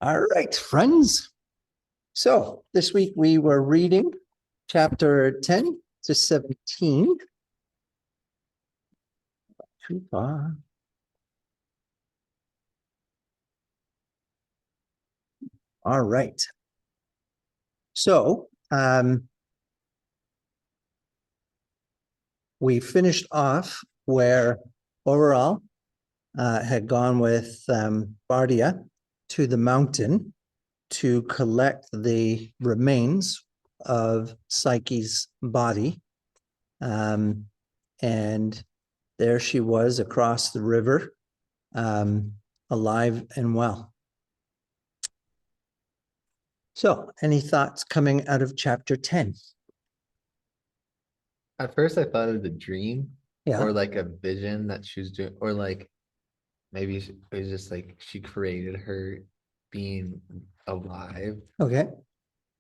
All right, friends. So this week we were reading chapter 10 to 17. Too far. All right. So we finished off where Oral had gone with Bardia to the mountain to collect the remains of Psyche's body. And there she was across the river, alive and well. So, any thoughts coming out of chapter 10? At first, I thought of the dream Yeah. or like a vision that she was doing, or like maybe it was just like she created her being alive Okay.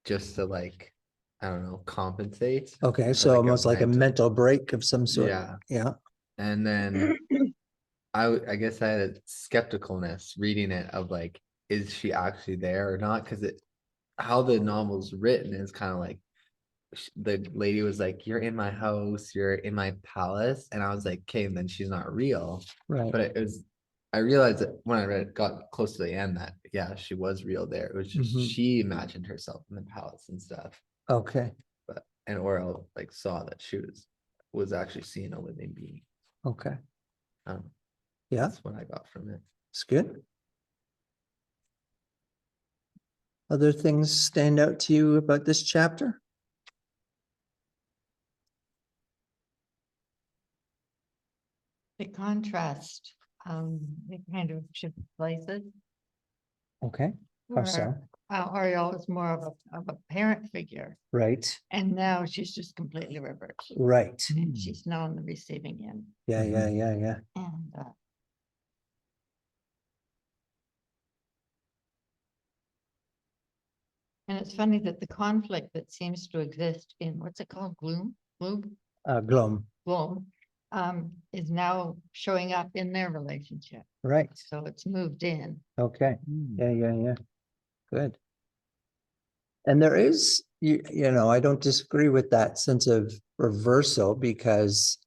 just to like, I don't know, compensate. Okay. So almost like a mental break of some sort. Yeah. Yeah. And then I guess I had a skepticalness reading it of like, is she actually there or not? Because how the novel's written is kind of like the lady was like, "You're in my house, you're in my palace," and I was like, "Okay," and then she's not real. Right. But it was, I realized that when I read, got close to the end, that yeah, she was real there. It was just she imagined herself in the palace and stuff. Okay. But and Orel like saw that she was actually seeing a living being. Okay. Yeah, that's what I got from it. It's good. Other things stand out to you about this chapter? The contrast, it kind of shifts places. Okay. How so? Ariel is more of a parent figure, Right. and now she's just completely reversed. Right. And she's now on the receiving end. Yeah. And it's funny that the conflict that seems to exist in, what's it called, Gloom, Glom. is now showing up in their relationship. Right. So it's moved in. Okay. Yeah. Good. And there is, you know, I don't disagree with that sense of reversal because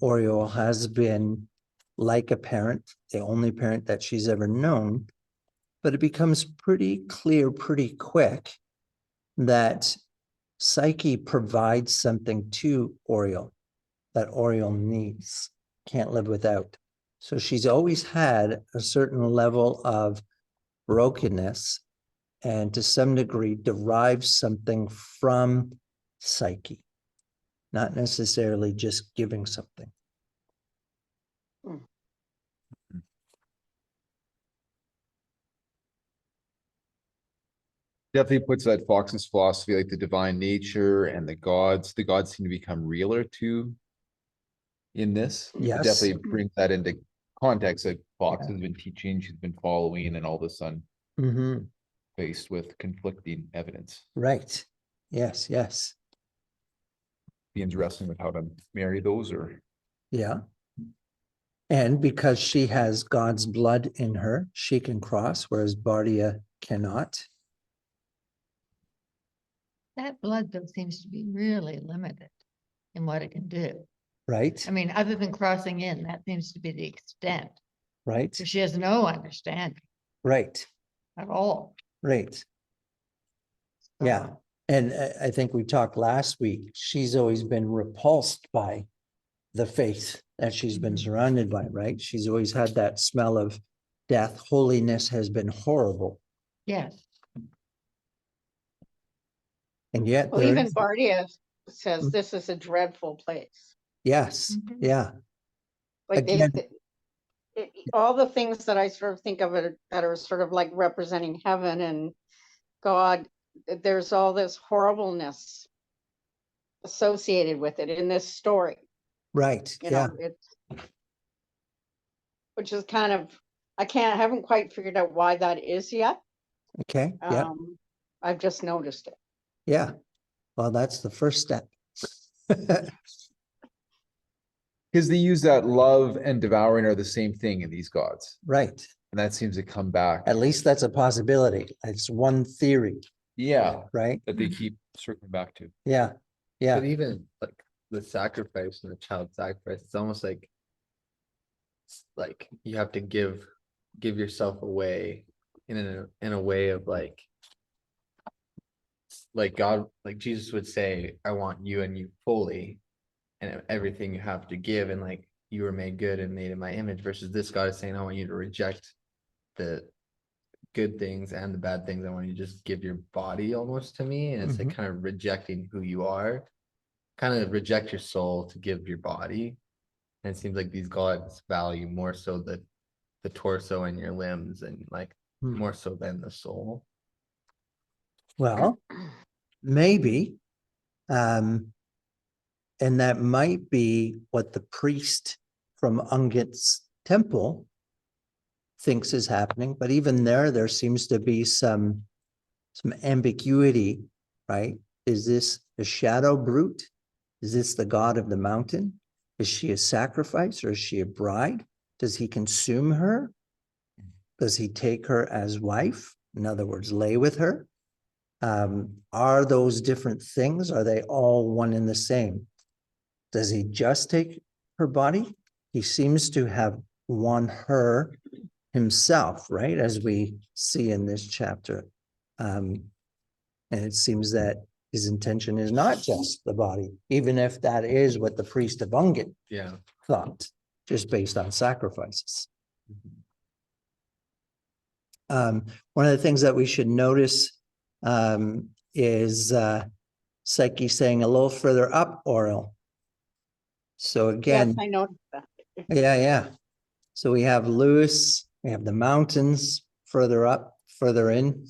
Oriole has been like a parent, the only parent that she's ever known. But it becomes pretty clear pretty quick that Psyche provides something to Oriole that Oriole needs, can't live without. So she's always had a certain level of brokenness and to some degree derives something from Psyche, not necessarily just giving something. Definitely puts that Fox's philosophy, like the divine nature and the gods seem to become realer too in this. Yes. It definitely brings that into context that Fox has been teaching, she's been following, and all of a sudden faced with conflicting evidence. Right. Yes. Ian's wrestling with how to marry those or. Yeah. And because she has God's blood in her, she can cross, whereas Bardia cannot. That blood though seems to be really limited in what it can do. Right. I mean, other than crossing in, that seems to be the extent. Right. So she has no understanding Right. at all. Right. So, Yeah. And I think we talked last week, she's always been repulsed by the faith that she's been surrounded by, right? She's always had that smell of death. Holiness has been horrible. yes. And yet, Well, even Bardia says this is a dreadful place. yes, yeah. Like Again, all the things that I sort of think of it that are sort of like representing heaven and God, there's all this horribleness associated with it in this story. right. You Yeah. know, it's which is kind of I haven't quite figured out why that is yet. Okay. Yeah. I've just noticed it. Yeah. Well, that's the first step. Because they use that love and devouring are the same thing in these gods. Right. And that seems to come back. At least that's a possibility. It's one theory, Yeah, right? that they keep circling back to. Yeah, But yeah, even like the sacrifice and the child sacrifice, it's almost like you have to give yourself away in a way of like God, like Jesus would say, I want you and you fully, and everything you have to give, and like you were made good and made in my image, versus this God is saying, I want you to reject the good things and the bad things. I want you to just give your body almost to me. And it's like kind of rejecting who you are, kind of reject your soul to give your body. And it seems like these gods value more so the torso and your limbs, and like Hmm. more so than the soul. well, maybe. Um, and that might be what the priest from Ungit's temple thinks is happening, but even there seems to be some ambiguity, right? Is this a shadow brute? Is this the god of the mountain? Is she a sacrifice or is she a bride? Does he consume her? Does he take her as wife? In other words, lay with her? Are those different things? Are they all one and the same? Does he just take her body? He seems to have won her himself, right? As we see in this chapter. And it seems that his intention is not just the body, even if that is what the priest of Ungit Yeah. thought, just based on sacrifices. One of the things that we should notice is Psyche saying a little further up, Oriel. So Yes, again, I noticed that. yeah. So we have Lewis, we have the mountains further up, further in.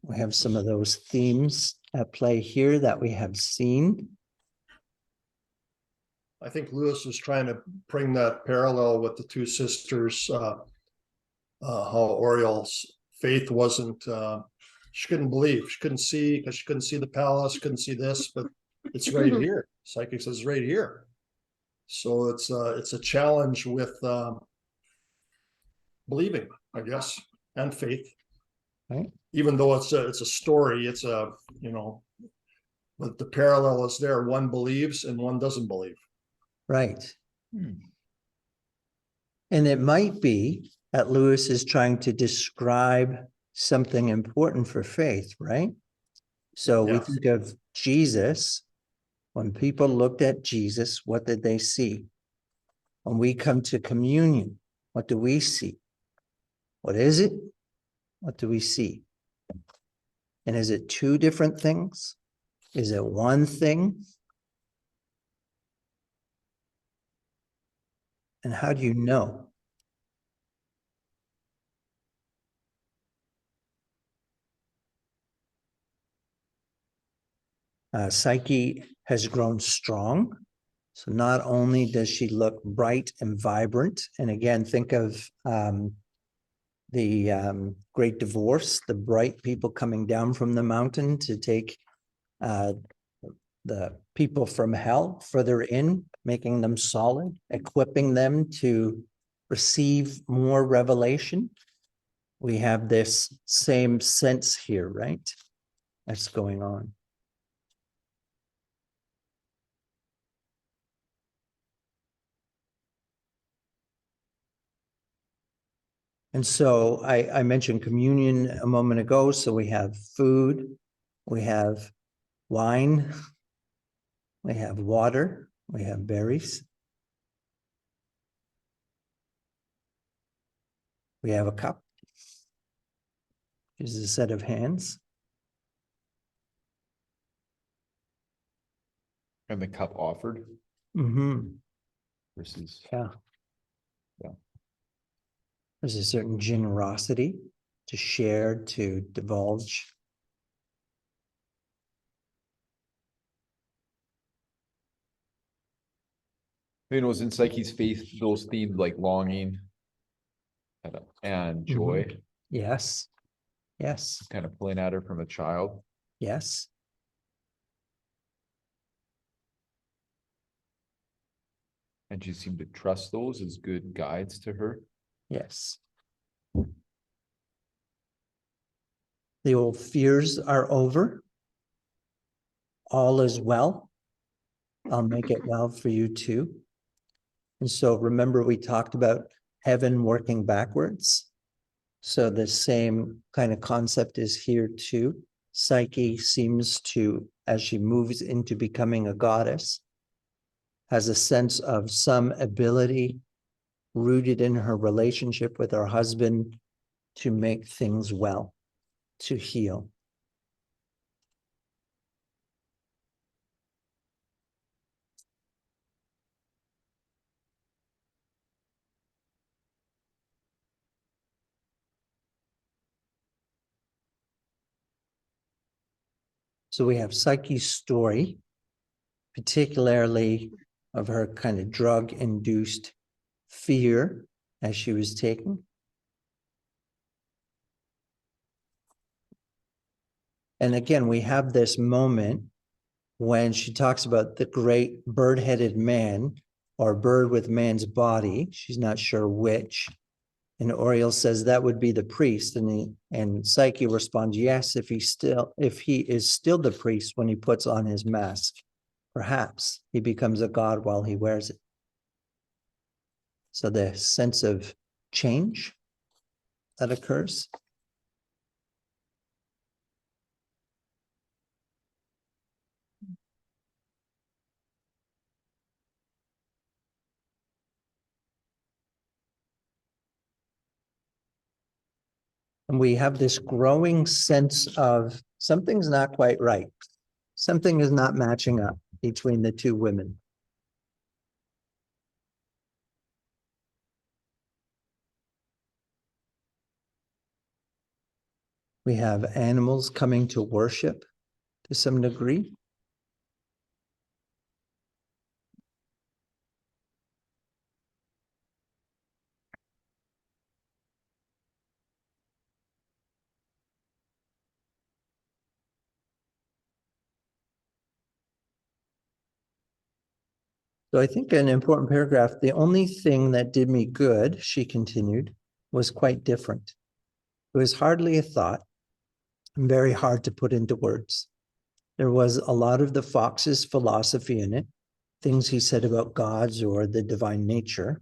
We have some of those themes at play here that we have seen. I think Lewis was trying to bring that parallel with the two sisters, how Oriel's faith wasn't, she couldn't believe, she couldn't see, because she couldn't see the palace, couldn't see this, but it's right here. Psychic says right here. So it's a challenge with believing, I guess, and faith. Right. Even though it's a story, it's but the parallel is there. One believes and one doesn't believe. Right. Hmm. And it might be that Lewis is trying to describe something important for faith, right? So we Yes. think of Jesus. When people looked at Jesus, what did they see? When we come to communion, what do we see? What is it? What do we see? And is it two different things? Is it one thing? And how do you know? Psyche has grown strong. So not only does she look bright and vibrant, and again, think of the Great Divorce, the bright people coming down from the mountain to take the people from hell further in, making them solid, equipping them to receive more revelation. We have this same sense here, right? That's going on. And so I mentioned communion a moment ago. So we have food, we have wine, we have water, we have berries. We have a cup, which is a set of hands. And the cup offered Mm-hmm. versus. Yeah. Yeah. There's a certain generosity to share, to divulge. You know, in Psyche's faith, those themes like longing and joy Yes. Yes. kind of pulling at her from a child. Yes. And she seemed to trust those as good guides to her. Yes. The old fears are over. All is well. I'll make it well for you too. And so remember, we talked about heaven working backwards. So the same kind of concept is here too. Psyche seems to, as she moves into becoming a goddess, has a sense of some ability rooted in her relationship with her husband to make things well, to heal. So we have Psyche's story, particularly of her kind of drug-induced fear as she was taken. And again, we have this moment when she talks about the great bird-headed man or bird with man's body. She's not sure which. And Oriel says that would be the priest. And Psyche responds, yes, if he is still the priest when he puts on his mask, perhaps he becomes a god while he wears it. So the sense of change that occurs. And we have this growing sense of something's not quite right. Something is not matching up between the two women. We have animals coming to worship to some degree. So I think an important paragraph, the only thing that did me good, she continued, was quite different. It was hardly a thought, and very hard to put into words. There was a lot of the fox's philosophy in it, things he said about gods or the divine nature,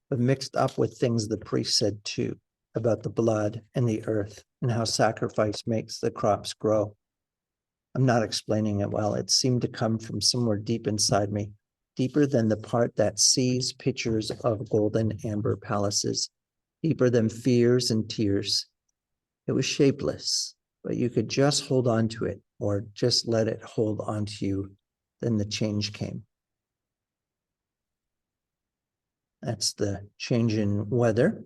but mixed up with things the priest said too, about the blood and the earth and how sacrifice makes the crops grow. I'm not explaining it well. It seemed to come from somewhere deep inside me, deeper than the part that sees pictures of golden amber palaces, deeper than fears and tears. It was shapeless, but you could just hold on to it or just let it hold on to you. Then the change came. That's the change in weather,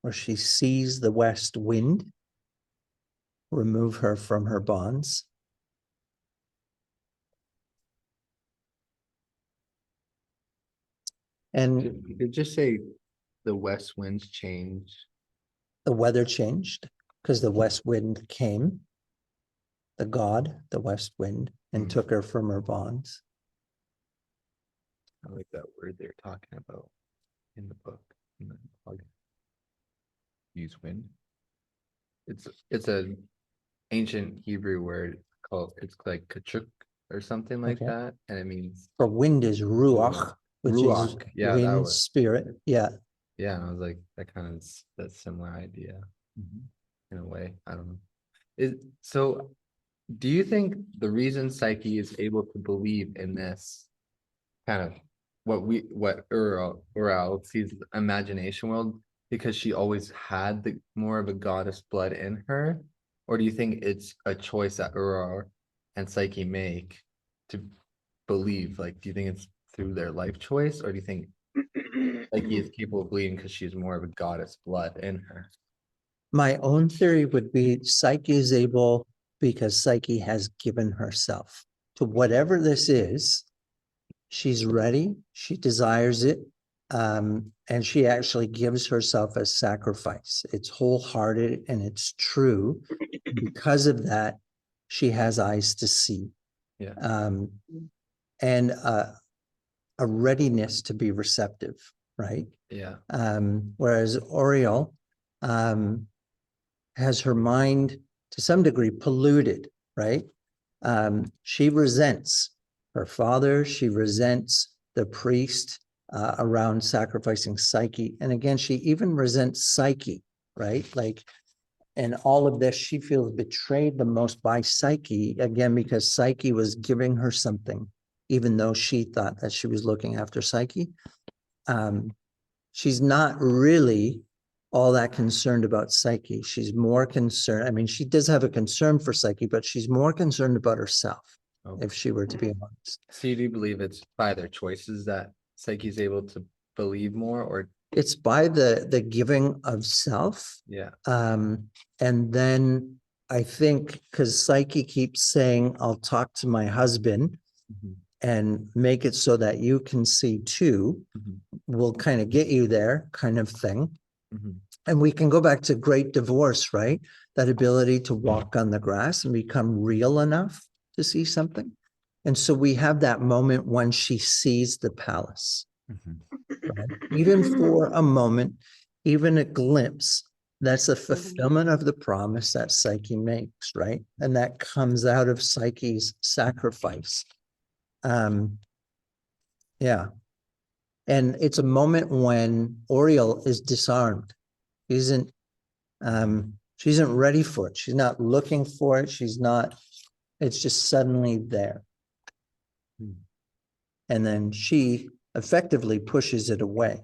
where she sees the west wind remove her from her bonds. And You could just say the west winds change. the weather changed because the west wind came, the god, the west wind, and took her from her bonds. I like that word they're talking about in the book. in the plug. Use wind. It's a ancient Hebrew word called, it's like kachuk or something like Okay. that, and it means For wind is ruach, which is ruach. Yeah, that wind, was. spirit. Yeah. Yeah, and I was like, that kind of that similar idea in a way. I don't know. So do you think the reason Psyche is able to believe in this kind of what Ural sees as imagination world because she always had the more of a goddess blood in her? Or do you think it's a choice that Ural and Psyche make to believe? Like, do you think it's through their life choice, or do you think Psyche is capable of believing because she's more of a goddess blood in her? My own theory would be Psyche is able because Psyche has given herself to whatever this is. She's ready, she desires it, and she actually gives herself as sacrifice. It's wholehearted and it's true. Because of that, she has eyes to see. Yeah. And a readiness to be receptive, right? Yeah. Whereas Oriel has her mind to some degree polluted, right? She resents her father. She resents the priest around sacrificing Psyche. And again, she even resents Psyche, right? Like, and all of this, she feels betrayed the most by Psyche, again, because Psyche was giving her something, even though she thought that she was looking after Psyche. She's not really all that concerned about Psyche. She's more concerned. I mean, she does have a concern for Psyche, but she's more concerned about herself, Oh. if she were to be honest. So you do believe it's by their choices that Psyche's able to believe more, or It's by the giving of self. yeah, And then I think because Psyche keeps saying, I'll talk to my husband Mhm. and make it so that you can see too, Mhm. we'll kind of get you there kind of thing. Mhm. And we can go back to great divorce, right? That ability to walk on the grass and become real enough to see something. And so we have that moment when she sees the palace, Mhm. right? Even for a moment, even a glimpse, that's a fulfillment of the promise that Psyche makes, right? And that comes out of Psyche's sacrifice. Yeah. And it's a moment when Oriel is disarmed. She isn't ready for it. She's not looking for it. She's not, it's just suddenly there. Hmm. And then she effectively pushes it away.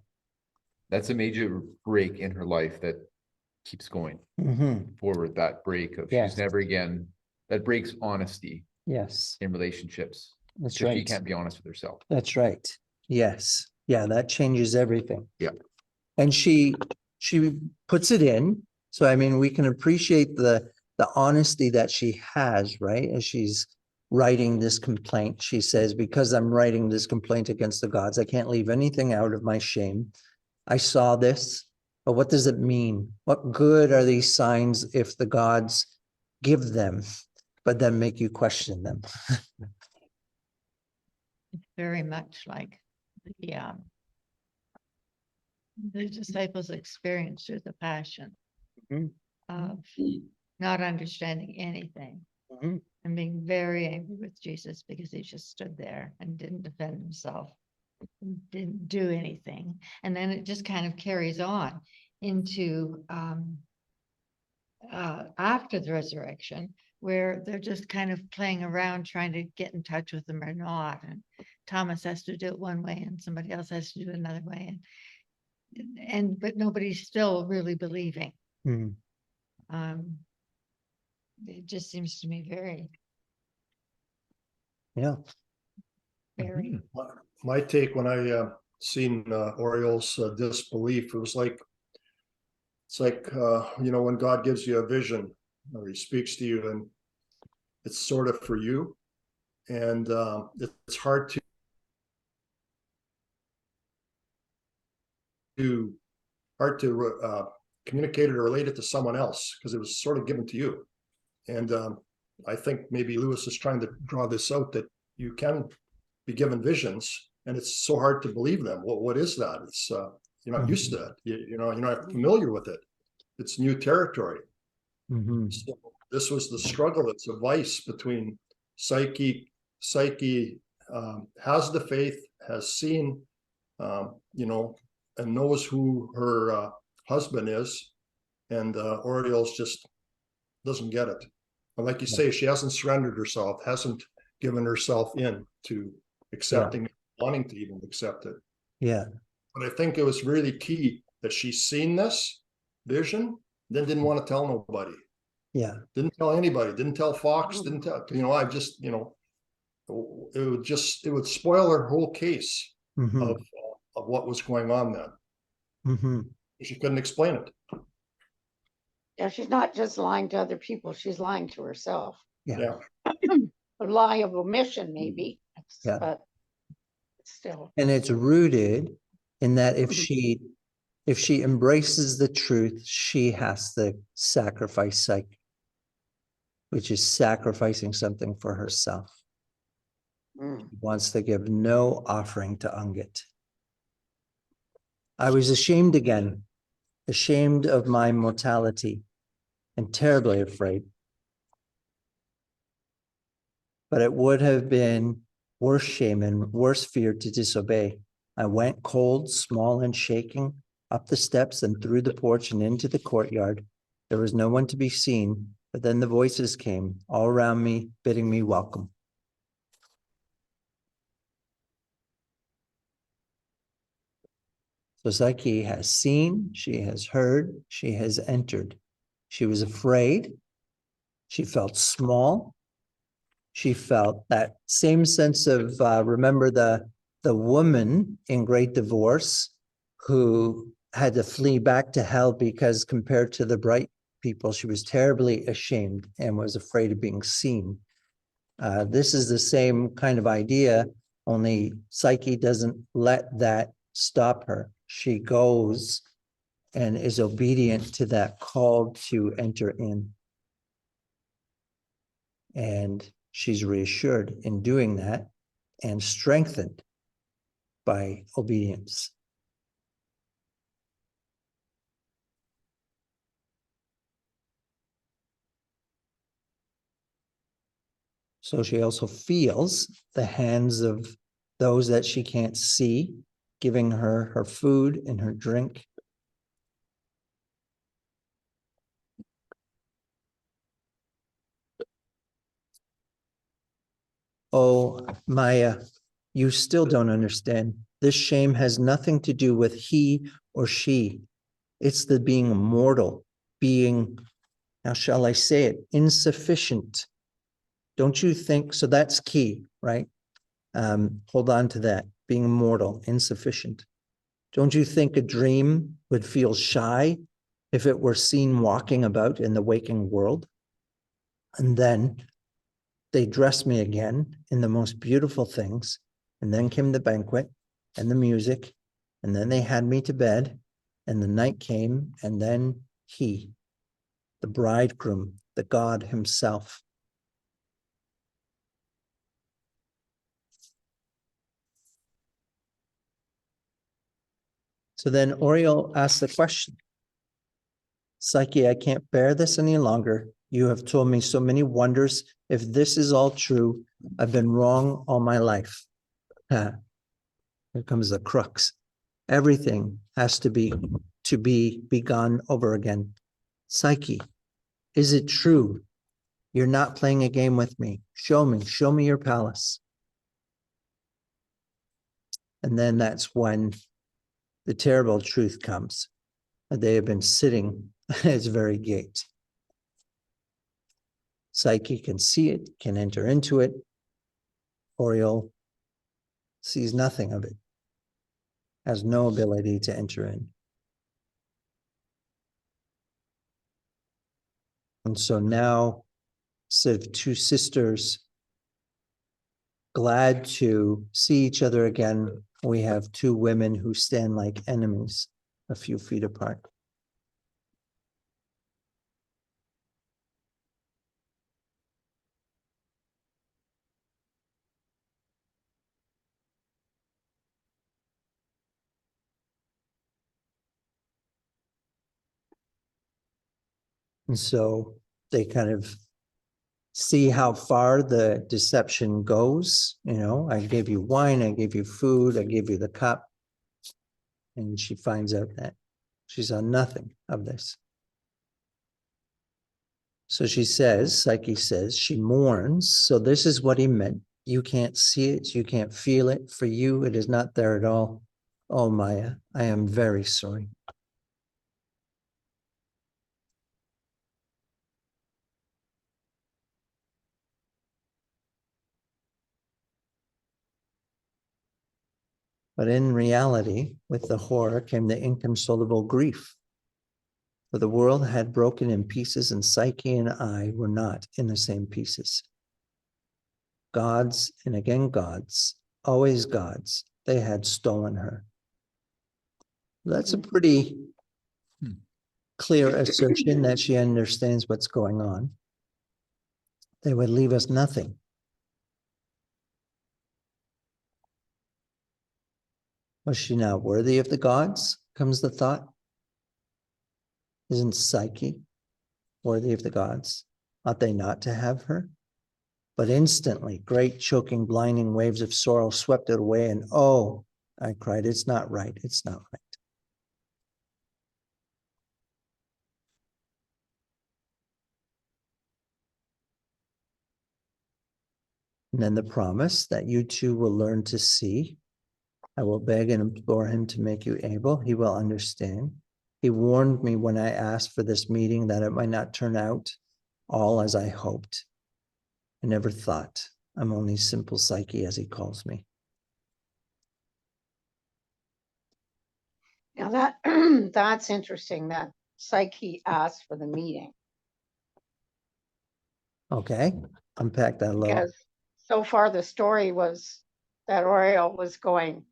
That's a major break in her life that keeps going forward, that break of Yes. she's never again, that breaks honesty Yes, in relationships. that's Because she right. can't be honest with herself. That's right. Yes. Yeah, that changes everything. Yeah. And she puts it in. So I mean, we can appreciate the honesty that she has, right? As she's writing this complaint, she says, because I'm writing this complaint against the gods, I can't leave anything out of my shame. I saw this, but what does it mean? What good are these signs if the gods give them, but then make you question them? Very much like the disciples' experience through the passion Mhm. of not understanding anything Mhm. and being very angry with Jesus because he just stood there and didn't defend himself, and didn't do anything. And then it just kind of carries on into after the resurrection, where they're just kind of playing around trying to get in touch with them or not. And Thomas has to do it one way and somebody else has to do it another way. But nobody's still really believing. Mhm. It just seems to me very, Yeah. very, My take when I seen Oriel's disbelief, it was like, it's like, when God gives you a vision or he speaks to you and it's sort of for you. And it's hard to communicate it or relate it to someone else because it was sort of given to you. And I think maybe Lewis is trying to draw this out, that you can be given visions and it's so hard to believe them. What is that? It's you're not used to that. You're not familiar with it. It's new territory. Mhm. So this was the struggle. It's a vice between Psyche has the faith, has seen, and knows who her husband is, and Oriel's just doesn't get it. And like you say, she hasn't surrendered herself, hasn't given herself in to accepting, wanting to even accept it. Yeah. But I think it was really key that she's seen this vision, then didn't want to tell nobody. Yeah. Didn't tell anybody, didn't tell Fox, didn't tell, I just, it would spoil her whole case Mhm. of what was going on then. Mhm. She couldn't explain it. Yeah, she's not just lying to other people, she's lying to herself. Yeah. A lie of omission, maybe, Yeah. but still. And it's rooted in that if she embraces the truth, she has to sacrifice Psyche, which is sacrificing something for herself. Mm. She wants to give no offering to Ungit. I was ashamed again ashamed of my mortality, and terribly afraid. But it would have been worse shame and worse fear to disobey. I went cold, small, and shaking up the steps and through the porch and into the courtyard. There was no one to be seen, but then the voices came all around me, bidding me welcome. So Psyche has seen, she has heard, she has entered. She was afraid. She felt small. She felt that same sense of, remember the woman in Great Divorce who had to flee back to hell because compared to the bright people, she was terribly ashamed and was afraid of being seen. This is the same kind of idea, only Psyche doesn't let that stop her. She goes and is obedient to that call to enter in. And she's reassured in doing that and strengthened by obedience. So she also feels the hands of those that she can't see, giving her her food and her drink. Oh, Maya, you still don't understand. This shame has nothing to do with he or she. It's the being mortal, being, how shall I say it, insufficient. Don't you think? So that's key, right? Hold on to that, being mortal, insufficient. Don't you think a dream would feel shy if it were seen walking about in the waking world? And then they dressed me again in the most beautiful things. And then came the banquet and the music. And then they had me to bed. And the night came. And then he, the bridegroom, the God himself. So then Oriel asked the question, Psyche, I can't bear this any longer. You have told me so many wonders. If this is all true, I've been wrong all my life. Here comes the crux. Everything has to be begun over again. Psyche, is it true? You're not playing a game with me. Show me your palace. And then that's when the terrible truth comes. They have been sitting at its very gate. Psyche can see it, can enter into it. Oriel sees nothing of it, has no ability to enter in. And so now, instead of two sisters glad to see each other again, we have two women who stand like enemies a few feet apart. And so they kind of see how far the deception goes. You know, I gave you wine, I gave you food, I gave you the cup. And she finds out that she saw nothing of this. So she says, Psyche says, she mourns. So this is what he meant. You can't see it, you can't feel it. For you, it is not there at all. Oh, Maya, I am very sorry. But in reality, with the horror came the inconsolable grief. For the world had broken in pieces, and Psyche and I were not in the same pieces. Gods and again gods, always gods, they had stolen her. That's a pretty clear assertion that she understands what's going on. They would leave us nothing. Was she not worthy of the gods? Comes the thought. Isn't Psyche worthy of the gods? Ought they not to have her? But instantly, great choking, blinding waves of sorrow swept it away, and oh, I cried, it's not right, it's not right. And then the promise that you two will learn to see. I will beg and implore him to make you able. He will understand. He warned me when I asked for this meeting that it might not turn out all as I hoped. I never thought. I'm only simple Psyche, as he calls me. Now that, that's interesting that Psyche asked for the meeting, Okay, unpack that a little. because so far the story was that Oriole was going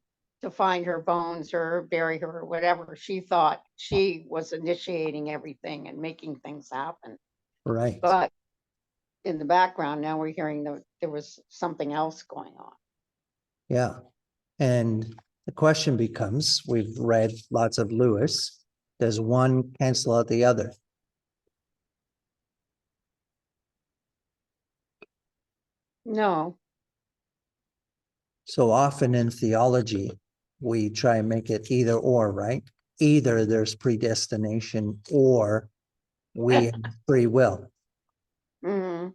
to find her bones or bury her or whatever. She thought she was initiating everything and making things happen. Right. But in the background, now we're hearing that there was something else going on. Yeah. And the question becomes, we've read lots of Lewis. Does one cancel out the other? No, So often in theology, we try and make it either or, right? Either there's predestination or we have free will. mhm.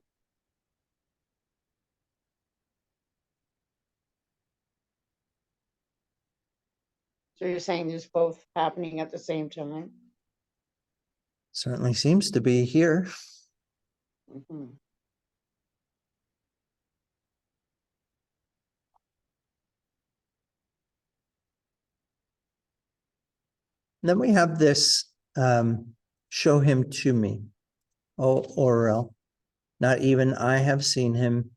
So you're saying there's both happening at the same time? Certainly seems to be here. Mhm. Then we have this, show him to me. Oh, Orel, not even I have seen him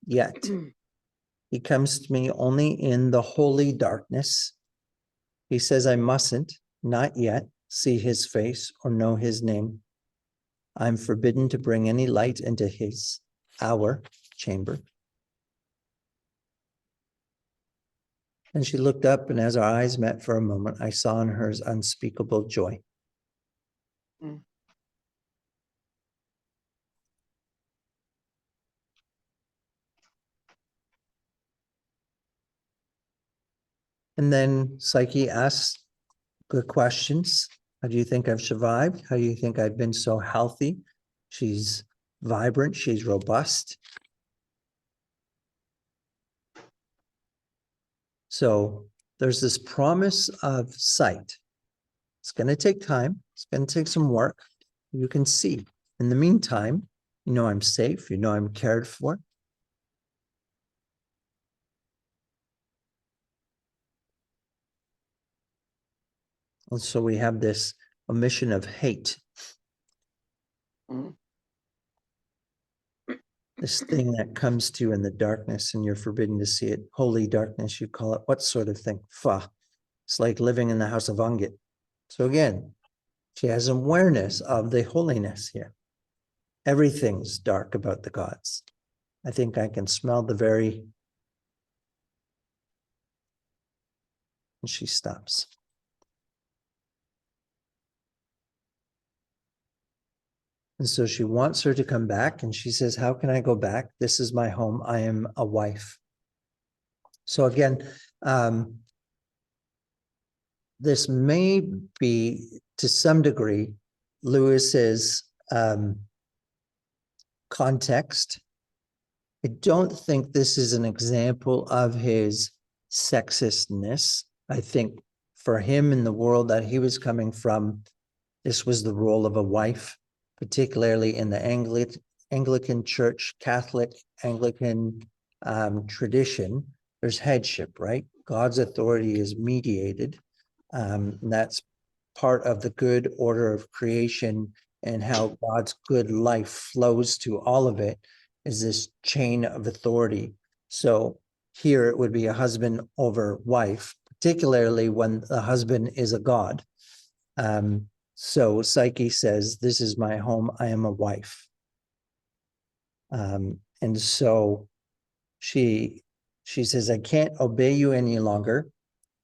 yet. He comes to me only in the holy darkness. He says I mustn't, not yet, see his face or know his name. I'm forbidden to bring any light into our chamber. And she looked up, and as our eyes met for a moment, I saw in hers unspeakable joy. Mm. And then Psyche asks good questions. How do you think I've survived? How do you think I've been so healthy? She's vibrant, she's robust. So there's this promise of sight. It's going to take time. It's going to take some work. You can see. In the meantime, you know I'm safe. You know I'm cared for. And so we have this omission of hate. Mm. This thing that comes to you in the darkness and you're forbidden to see it. Holy darkness, you call it. What sort of thing? Fa. It's like living in the house of Angit. So again, she has awareness of the holiness here. Everything's dark about the gods. I think I can smell the very... And she stops. And so she wants her to come back, and she says, how can I go back? This is my home. I am a wife. So again, this may be, to some degree, Lewis's context. I don't think this is an example of his sexistness. I think for him in the world that he was coming from, this was the role of a wife, particularly in the Anglican Church, Catholic Anglican tradition. There's headship, right? God's authority is mediated. That's part of the good order of creation, and how God's good life flows to all of it is this chain of authority. So here it would be a husband over wife, particularly when the husband is a god. So Psyche says, this is my home, I am a wife. And so she says, I can't obey you any longer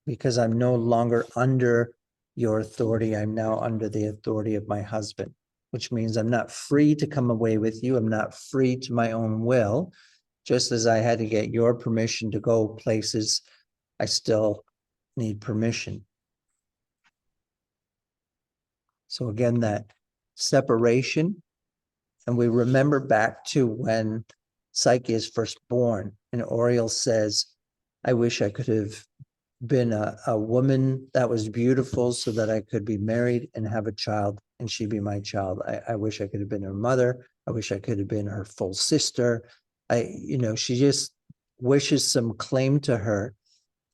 because I'm no longer under your authority. I'm now under the authority of my husband, which means I'm not free to come away with you. I'm not free to my own will. Just as I had to get your permission to go places, I still need permission. So again, that separation, and we remember back to when Psyche is first born, and Oriel says, I wish I could have been a woman that was beautiful so that I could be married and have a child and she be my child. I wish I could have been her mother. I wish I could have been her full sister. She just wishes some claim to her.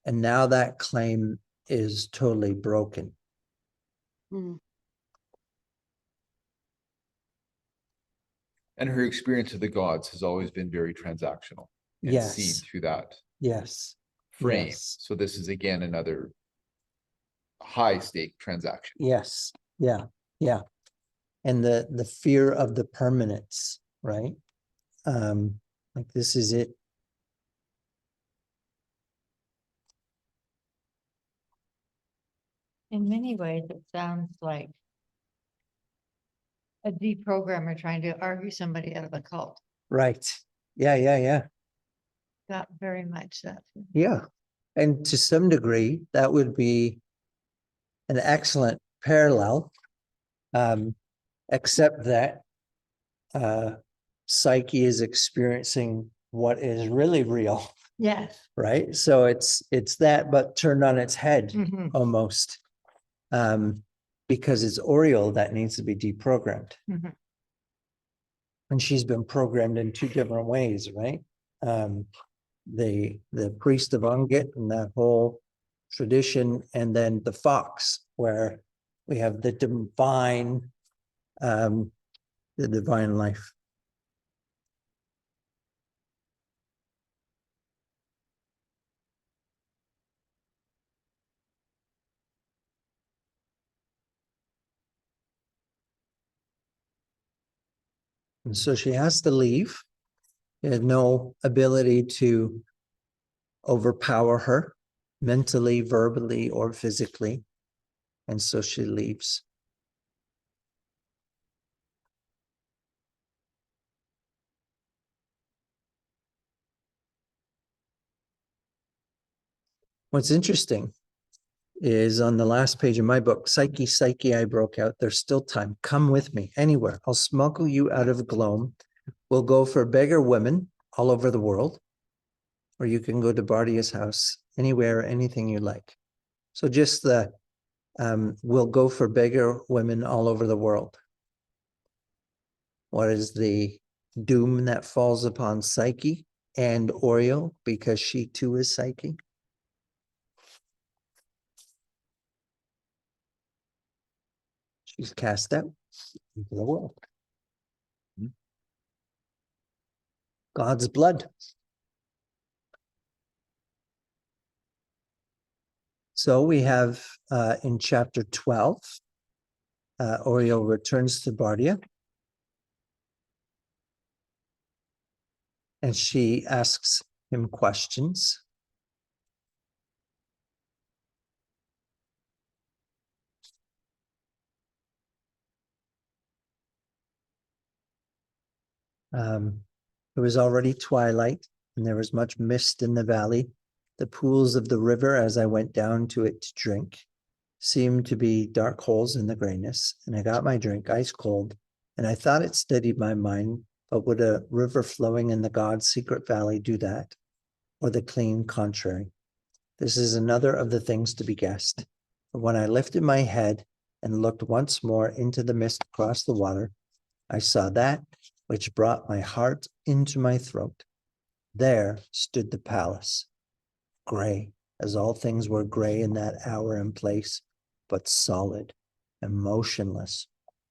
And now that claim is totally broken. Mm. And her experience of the gods has always been very transactional and seen Yes, through that yes, frame. yes. So this is again another high stake transaction. Yes, yeah, yeah. And the fear of the permanence, right? Like this is it. In many ways, it sounds like a deprogrammer trying to argue somebody out of a cult. Right. Yeah, yeah, yeah. Got very much that. Yeah. And to some degree, that would be an excellent parallel. Except that Psyche is experiencing what is really real, Yes. right? So it's that, but turned on its head Mhm. almost. Because it's Oriole that needs to be deprogrammed. Mhm. And she's been programmed in two different ways, right? The priest of Angit and that whole tradition, and then the fox, where we have the divine life. And so she has to leave. She had no ability to overpower her mentally, verbally, or physically. And so she leaves. What's interesting is on the last page of my book, Psyche, Psyche, I broke out. There's still time. Come with me anywhere. I'll smuggle you out of Glome. We'll go for beggar women all over the world, or you can go to Bardia's house, anywhere, anything you like. So just we'll go for beggar women all over the world. What is the doom that falls upon Psyche and Oriole, because she too is Psyche? She's cast out into the world. God's blood. So we have in chapter 12, Oriole returns to Bardia. And she asks him questions. It was already twilight, and there was much mist in the valley. The pools of the river, as I went down to it to drink, seemed to be dark holes in the grayness, and I got my drink ice cold, and I thought it steadied my mind, but would a river flowing in the God's secret valley do that, or the clean contrary? This is another of the things to be guessed. But when I lifted my head and looked once more into the mist across the water, I saw that which brought my heart into my throat. There stood the palace, gray, as all things were gray in that hour and place, but solid and motionless,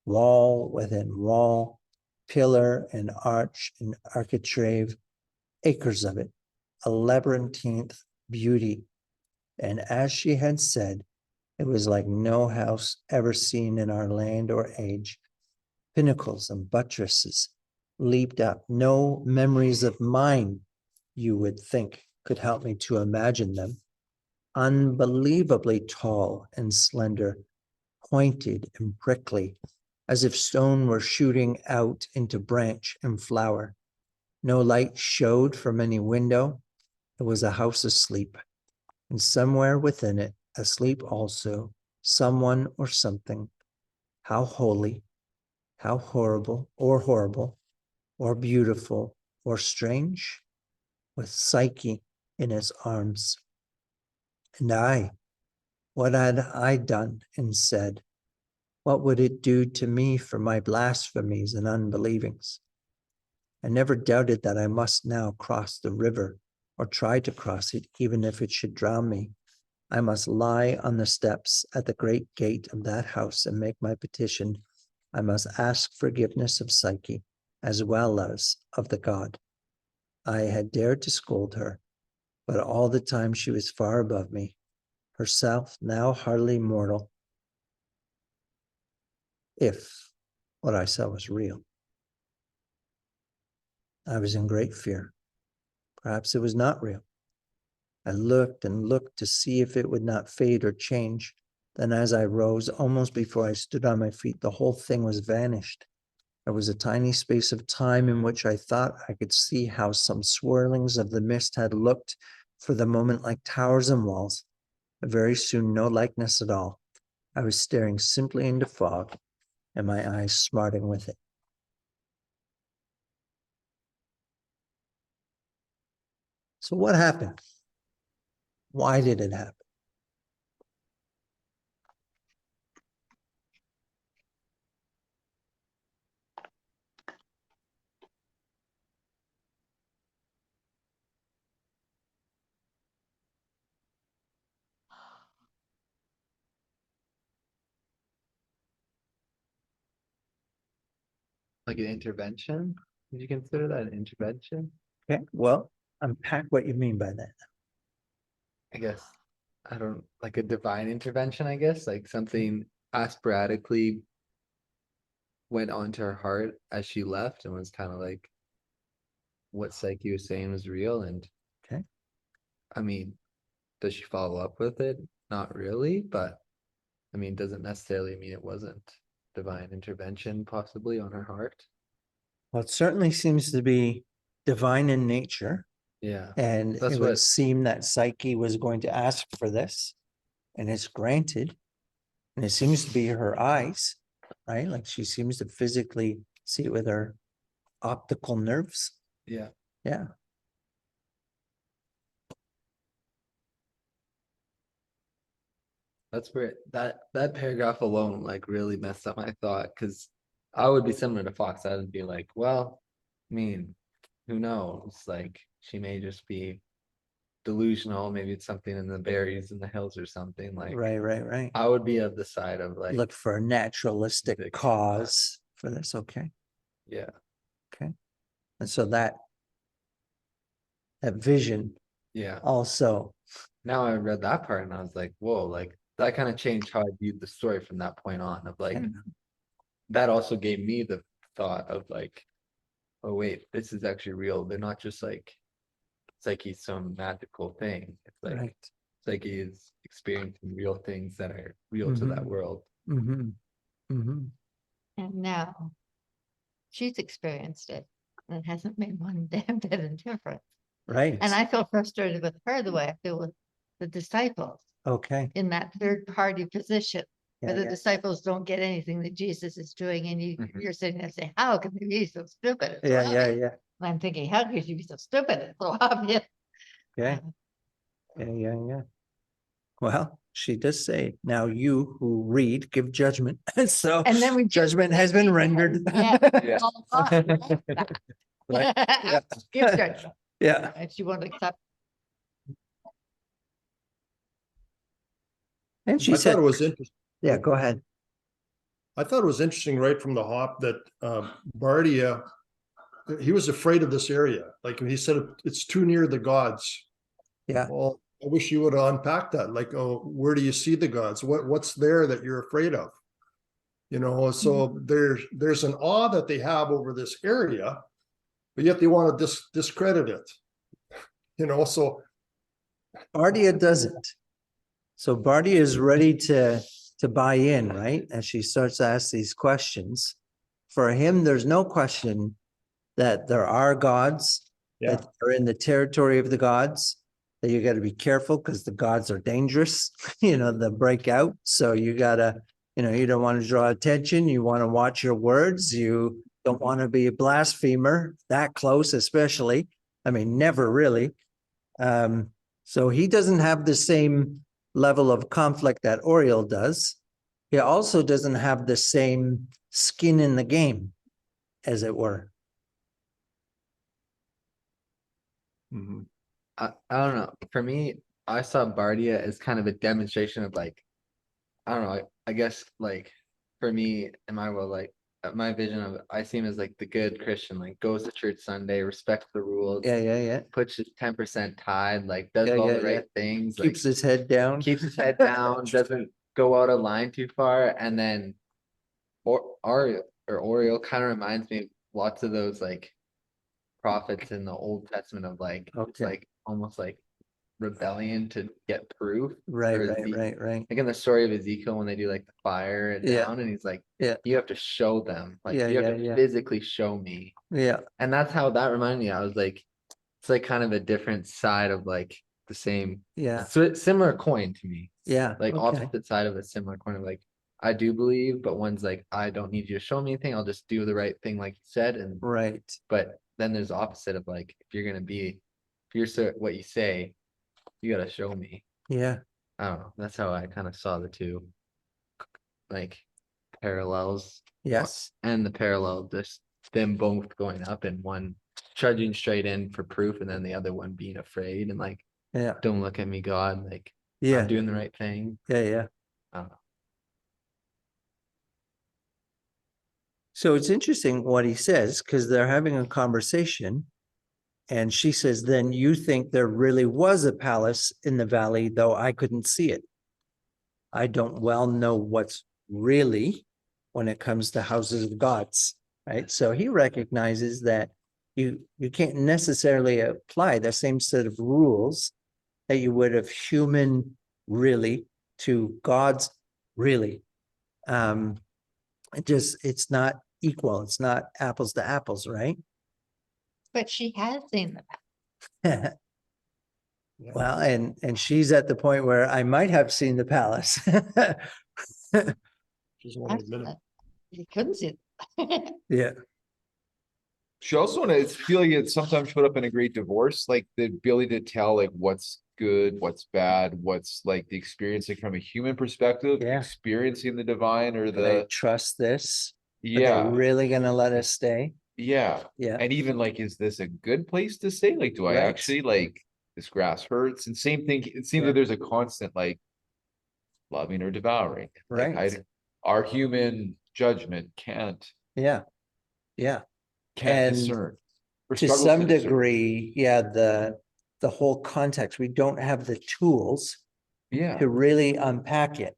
wall within wall, pillar and arch and architrave, acres of it, a labyrinthine beauty. And as she had said, it was like no house ever seen in our land or age. Pinnacles and buttresses leaped up. No memories of mine, you would think, could help me to imagine them. Unbelievably tall and slender, pointed and prickly, as if stone were shooting out into branch and flower. No light showed from any window. It was a house asleep, and somewhere within it, asleep also, someone or something. How holy, how horrible, or beautiful, or strange, with Psyche in its arms. And I, what had I done and said? What would it do to me for my blasphemies and unbelievings? I never doubted that I must now cross the river, or try to cross it, even if it should drown me. I must lie on the steps at the great gate of that house and make my petition. I must ask forgiveness of Psyche, as well as of the god. I had dared to scold her, but all the time she was far above me, herself now hardly mortal. If what I saw was real, I was in great fear. Perhaps it was not real. I looked and looked to see if it would not fade or change. Then as I rose, almost before I stood on my feet, the whole thing was vanished. There was a tiny space of time in which I thought I could see how some swirlings of the mist had looked for the moment like towers and walls, but very soon no likeness at all. I was staring simply into fog, and my eyes smarting with it. So what happened? Why did it happen? Like an intervention? Would you consider that an intervention? Okay, well, unpack what you mean by that. I guess. I don't like a divine intervention, I guess, like something sporadically went onto her heart as she left and was kind of like what Psyche was saying was real. And Okay. I mean, does she follow up with it? Not really, but I mean, doesn't necessarily mean it wasn't divine intervention possibly on her heart. Well, it certainly seems to be divine in nature, Yeah. and That's it would what- seem that Psyche was going to ask for this, and it's granted. And it seems to be her eyes, right? Like she seems to physically see it with her optical nerves. Yeah. Yeah. That's where that paragraph alone like really messed up my thought because I would be similar to Fox. I would be like, well, I mean, who knows? Like she may just be delusional. Maybe it's something in the berries in the hills or something. Like Right. I would be of the side of like, Look for a naturalistic the- cause for this. Okay. yeah, And so that vision yeah. also, Now I read that part and I was like, whoa, like that kind of changed how I viewed the story from that point on. Of like, Yeah. that also gave me the thought of like, oh wait, this is actually real. They're not just like Psyche's some magical thing. It's like right. Psyche is experiencing real things that are real to that Mhm. world. Mm-hmm. Mm-hmm. And now she's experienced it and it hasn't made one damn bit of difference. Right. And I feel frustrated with her the way I feel with the disciples Okay. in that third party position. Where Yeah, the yeah. disciples don't get anything that Jesus is doing, and Mhm. you're sitting there saying, "How can they be so stupid?" It's so Yeah, yeah, obvious." yeah. And I'm thinking, "How could you be so stupid? It's so obvious." Okay. Yeah. Well, she does say, now you who read, give judgment. So And then we judgment has been rendered. Yeah. Yeah. all fine. Right, yeah. Give judgment. Yeah. And she won't accept. And she I said, thought it was interesting. yeah, go ahead. I thought it was interesting right from the hop that Bardia, he was afraid of this area. Like he said, it's too near the gods. Yeah. Well, I wish you would have unpacked that. Like, oh, where do you see the gods? What's there that you're afraid of? You know, so there's an awe that they have over this area, but yet they want to discredit it. You know, so Bardia doesn't. So Bardia is ready to to buy in, right? And she starts to ask these questions. For him, there's no question that there are gods, Yeah. that are in the territory of the gods, that you got to be careful because the gods are dangerous, they'll break out. So you gotta, you don't want to draw attention. You want to watch your words. You don't want to be a blasphemer that close, especially. I mean, never really. So he doesn't have the same level of conflict that Oriel does. He also doesn't have the same skin in the game, as it were. Mhm. I don't know. For me, I saw Bardia as kind of a demonstration of like, I don't know. I guess like for me in my world, like my vision of it, I see him as like the good Christian, like goes to church Sunday, respects the rules, Yeah. puts his 10% tithe, like does Yeah, all yeah, the yeah. right things, like Keeps his head down. keeps his head down, doesn't go out of line too far, and then Oriel kind of reminds me of lots of those like prophets in the Old Testament of Okay. like almost like rebellion to get proof. Right, or right, the- right, right. Like in the story of Ezekiel when they do like the fire Yeah. down, and he's like, Yeah. you have to show them, like Yeah, you have yeah, to yeah. physically show me. Yeah, And that's how that reminded me. I was like, it's like kind of a different side of like the same, yeah, similar coin to me. yeah. Like Okay. opposite side of a similar coin of like, I do believe, but one's like, I don't need you to show me anything. I'll just do the right thing, like you said. And Right. but then there's the opposite of like, if you're gonna be, if you're what you say, you gotta show me. Yeah, I don't know. That's how I kind of saw the two like parallels. yes. And the parallel, just them both going up and one trudging straight in for proof, and then the other one being afraid and like, Yeah, don't look at me, God. Like yeah, I'm doing the right thing. yeah. I don't know. So it's interesting what he says because they're having a conversation. And she says, then you think there really was a palace in the valley, though I couldn't see it. I don't well know what's really when it comes to houses of gods, right? So he recognizes that you can't necessarily apply the same set of rules that you would of human really to God's really. It's not equal. It's not apples to apples, right? But she has seen the Well, and she's at the point where I might have seen the palace. Just want to admit it. past. You couldn't see it. Yeah, She also, I feel like it sometimes showed up in a great divorce, like the ability to tell like what's good, what's bad, what's like the experience like from a human perspective, Yeah. experiencing the divine or do they the, trust this? Are they yeah, really gonna let us stay? yeah. Yeah, And even like, is this a good place to stay? Like, do I Right. actually like this grass hurts? And same thing, it seems Yeah. that there's a constant like loving or devouring. Like Right. our human judgment can't yeah, And discern. Or to struggles some to discern. degree, yeah, the whole context, we don't have the tools Yeah, to really unpack it.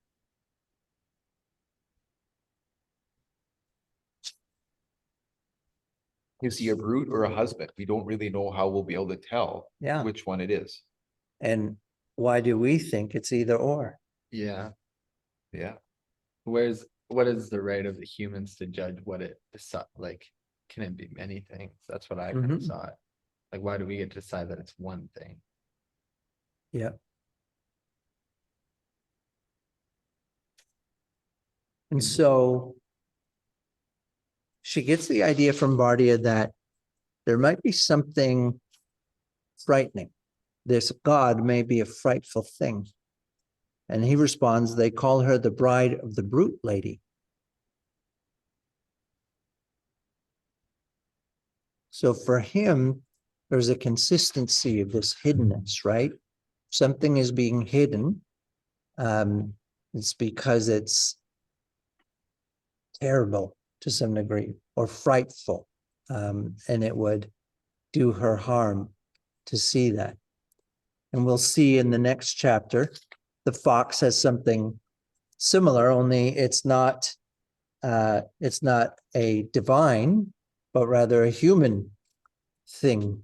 is he a brute or a husband? We don't really know how we'll be able to tell Yeah, which one it is. and why do we think it's either or? Yeah. Yeah. What is the right of the humans to judge what it like? Can it be many things? That's what I kind of Mhm. saw it. Like, why do we get to decide that it's one thing? Yeah. And so she gets the idea from Bardia that there might be something frightening. This God may be a frightful thing. And he responds, they call her the bride of the brute lady. So for him, there's a consistency of this hiddenness, right? Something is being hidden. It's because it's terrible to some degree or frightful. And it would do her harm to see that. And we'll see in the next chapter, the fox has something similar, only it's not a divine, but rather a human thing.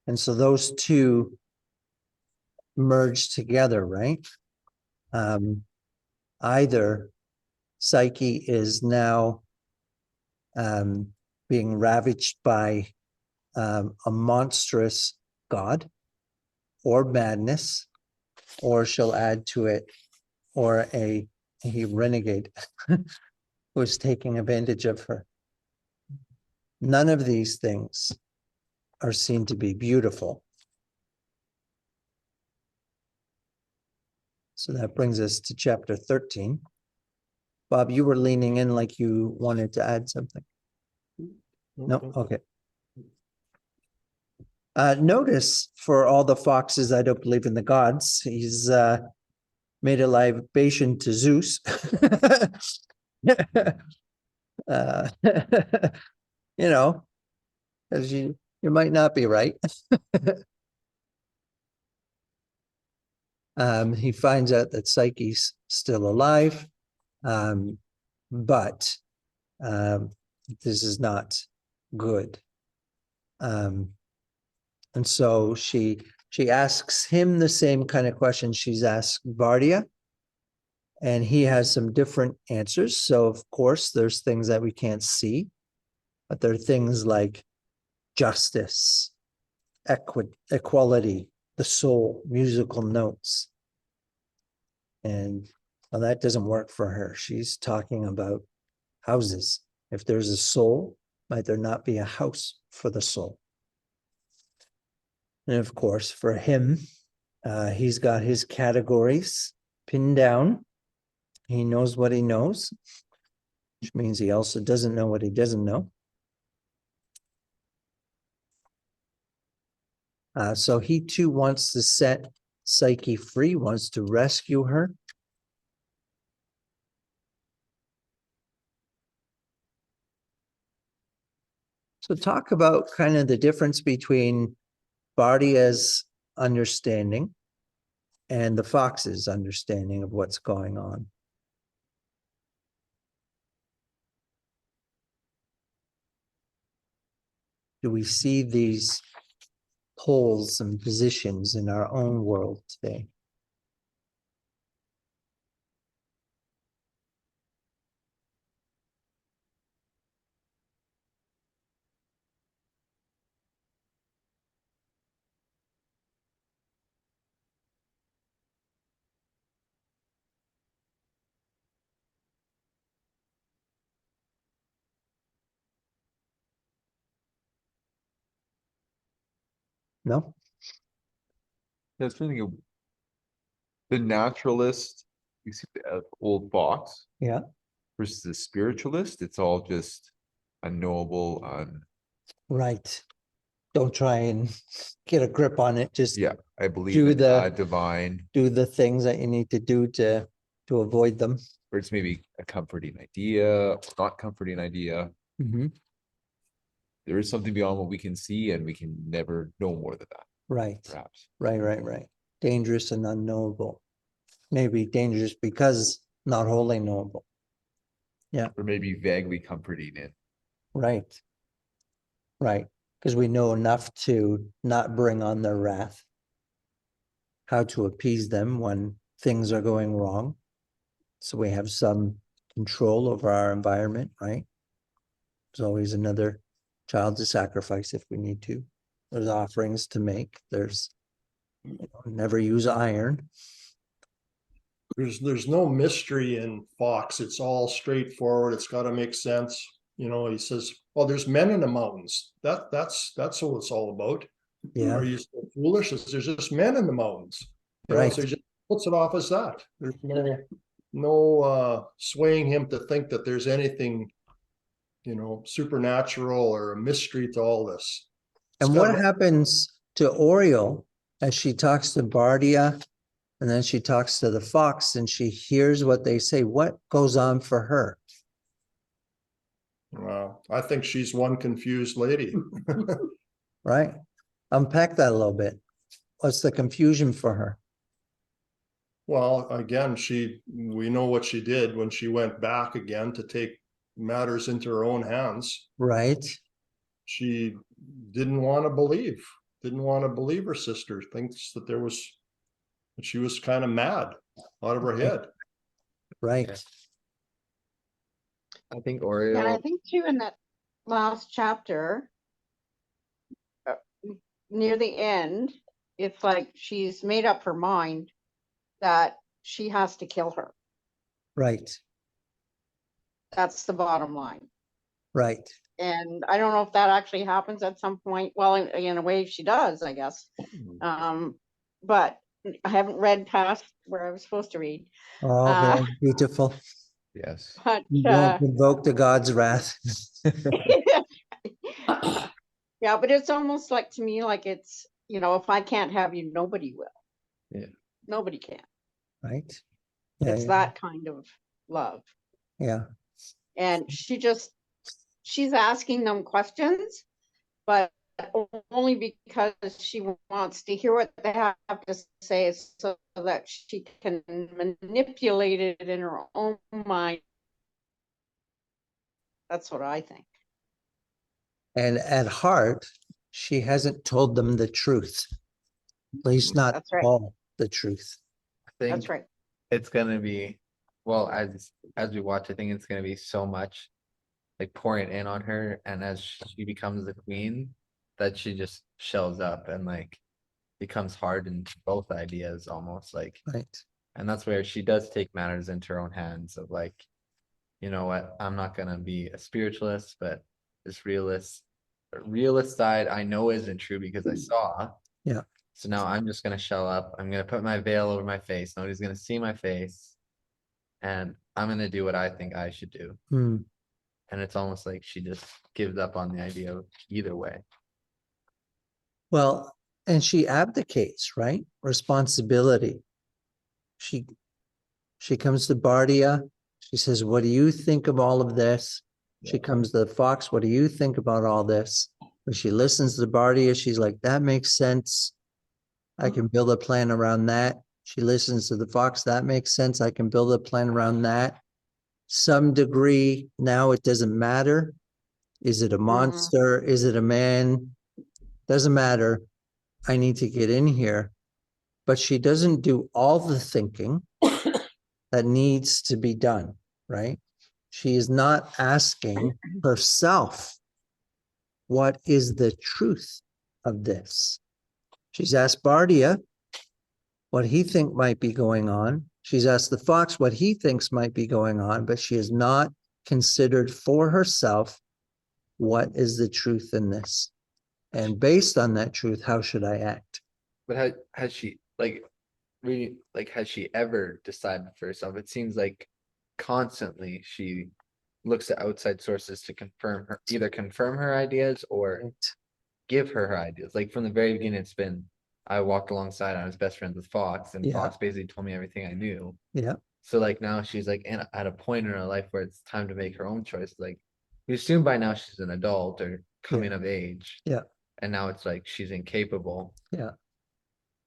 And so those two merge together, right? either Psyche is now being ravaged by a monstrous god or madness, or she'll add to it, or a renegade who's taking advantage of her. None of these things are seen to be beautiful. So that brings us to chapter 13. Bob, you were leaning in like you wanted to add something. No, okay. Notice for all the foxes, I don't believe in the gods. He's made a libation to Zeus. uh, you know, as you might not be right. He finds out that Psyche's still alive, but this is not good. And so she asks him the same kind of question she's asked Vardia, and he has some different answers. So of course, there's things that we can't see, but there are things like justice, equality, the soul, musical notes. And well, that doesn't work for her. She's talking about houses. If there's a soul, might there not be a house for the soul? And of course, for him, he's got his categories pinned down. He knows what he knows, which means he also doesn't know what he doesn't know. So he too wants to set Psyche free, wants to rescue her. So talk about kind of the difference between Bardia's understanding and the fox's understanding of what's going on. Do we see these poles and positions in our own world today? No? That's thinking of the naturalist, you see the old fox Yeah, versus the spiritualist. It's all just unknowable, right. Don't try and get a grip on it. Just yeah, I believe Do in the- divine, do the things that you need to do to avoid them. or it's maybe a comforting idea, or not comforting idea. Mhm. There is something beyond what we can see, and we can never know more than that, Right, perhaps. right. Dangerous and unknowable. Maybe dangerous because not wholly knowable. Or maybe vaguely comforting in. Right. Right. Because we know enough to not bring on their wrath. How to appease them when things are going wrong. So we have some control over our environment, right? There's always another child to sacrifice if we need to. There's offerings to make. There's never use iron. There's no mystery in Fox. It's all straightforward. It's got to make sense. You know, he says, "Well, there's men in the mountains." That's what it's all about. Yeah, Are you so foolish? There's just men in the mountains. You know, right. so he just puts it off as that. There's no swaying him to think that there's anything, you know, supernatural or a mystery to all this. It's And got what happens to Oriole as she talks to Bardia and then she talks to the fox and she hears what they say? What goes on for her? Well, I think she's one confused lady. Right? Unpack that a little bit. What's the confusion for her? Well, again, we know what she did when she went back again to take matters into her own hands. Right? She didn't want to believe her sister, thinks that she was kind of mad. out of her head. Right, I think And I Oreo, think too, in that last chapter, uh, near the end, it's like she's made up her mind that she has to kill her. right, That's the bottom line. right. And I don't know if that actually happens at some point. Well, in a way she does, I guess. But I haven't read past where I was supposed to read. Oh, very beautiful. Yes. But You won't invoke the God's wrath. yeah, but it's almost like, to me, like it's, if I can't have you, nobody will. Yeah. Nobody can. Right? Yeah, It's yeah, that kind of love. yeah, And she's asking them questions, but only because she wants to hear what they have to say, so that she can manipulate it in her own mind. That's what I think. and at heart, she hasn't told them the truth. At least not That's right. all the truth. I think That's right. it's gonna be, well, as we watch, I think it's gonna be so much like pouring in on her, and as she becomes the queen, that she just shells up and like becomes hard in both ideas almost like, Right, and that's where she does take matters into her own hands of like, you know what, I'm not gonna be a spiritualist, but this realist side I know isn't true because I saw. yeah. So now I'm just gonna shell up. I'm gonna put my veil over my face. Nobody's gonna see my face. And I'm gonna do what I think I should do. Hmm. And it's almost like she just gives up on the idea of either way. Well, and she abdicates, right? Responsibility. She comes to Bardia. She says, what do you think of all of this? She comes to the fox. What do you think about all this? When she listens to Bardia, she's like, that makes sense. I can build a plan around that. She listens to the fox. That makes sense. I can build a plan around that. Some degree, now it doesn't matter. Is it a monster? Is it a man? Doesn't matter. I need to get in here. But she doesn't do all the thinking that needs to be done, right? She is not asking herself, what is the truth of this? She's asked Bardia what he think might be going on. She's asked the fox what he thinks might be going on, but she has not considered for herself, what is the truth in this? And based on that truth, how should I act? But has she like really like has she ever decided for herself? It seems like constantly she looks at outside sources to either confirm her ideas or give her ideas. Like from the very beginning, it's been I walked alongside. I was best friends with Fox, and Yeah. Fox basically told me everything I knew. Yeah, So like now she's like at a point in her life where it's time to make her own choice. Like we assume by now she's an adult or coming of age. yeah, And now it's like she's incapable yeah,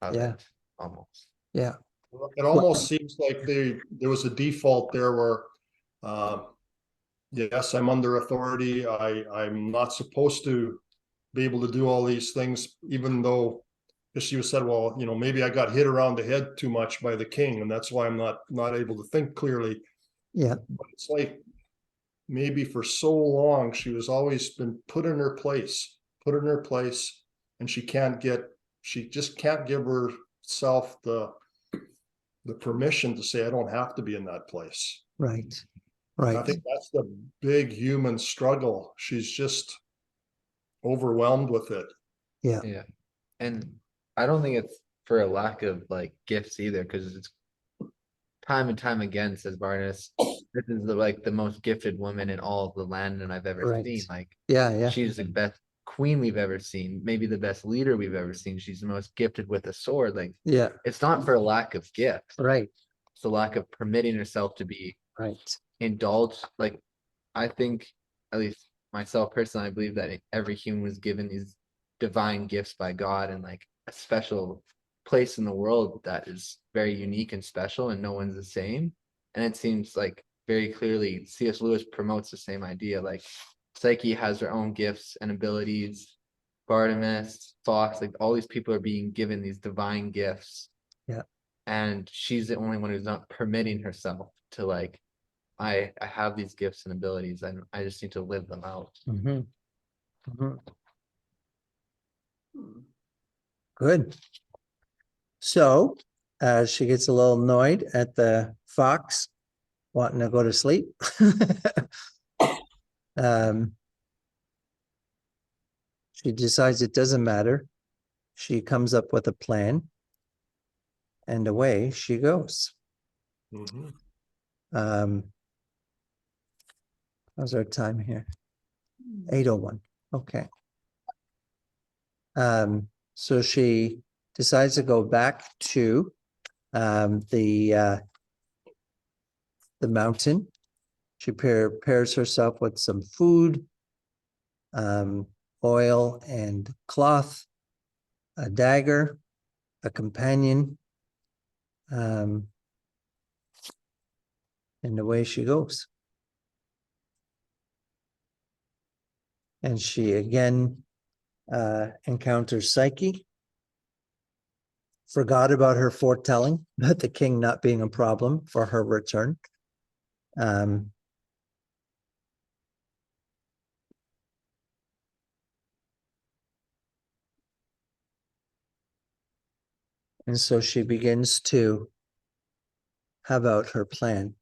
of Yeah. it almost. yeah, It almost seems like there was a default there where, yes, I'm under authority. I'm not supposed to be able to do all these things, even though, because she was said, well, maybe I got hit around the head too much by the king, and that's why I'm not able to think clearly. yeah, But it's like maybe for so long she was always been put in her place, and she just can't give herself the permission to say, I don't have to be in that place. right, And I right. think that's the big human struggle. She's just overwhelmed with it. Yeah, Yeah. And I don't think it's for a lack of like gifts either, because it's time and time again says Barnes, this is the most gifted woman in all of the land and I've ever Right. seen. Like yeah, yeah, she's the best queen we've ever seen, maybe the best leader we've ever seen. She's the most gifted with a sword. Like yeah, it's not for a lack of gifts. right, It's a lack of permitting herself to be right. indulged. Like I think, at least myself personally, I believe that every human was given these divine gifts by God and like a special place in the world that is very unique and special, and no one's the same. And it seems like very clearly C.S. Lewis promotes the same idea. Like Psyche has her own gifts and abilities. Bartimaeus, Fox, like all these people are being given these divine gifts. Yeah. and she's the only one who's not permitting herself to like, I have these gifts and abilities and I just need to live them out. Mhm. Mhm. Good. So, she gets a little annoyed at the fox wanting to go to sleep. Um, she decides it doesn't matter. She comes up with a plan and away she goes. Mhm. How's our time here? 8:01. Okay. So she decides to go back to the mountain. She prepares herself with some food, oil and cloth, a dagger, a companion, and away she goes. And she again encounters Psyche, forgot about her foretelling about the king not being a problem for her return. And so she begins to have out her plan.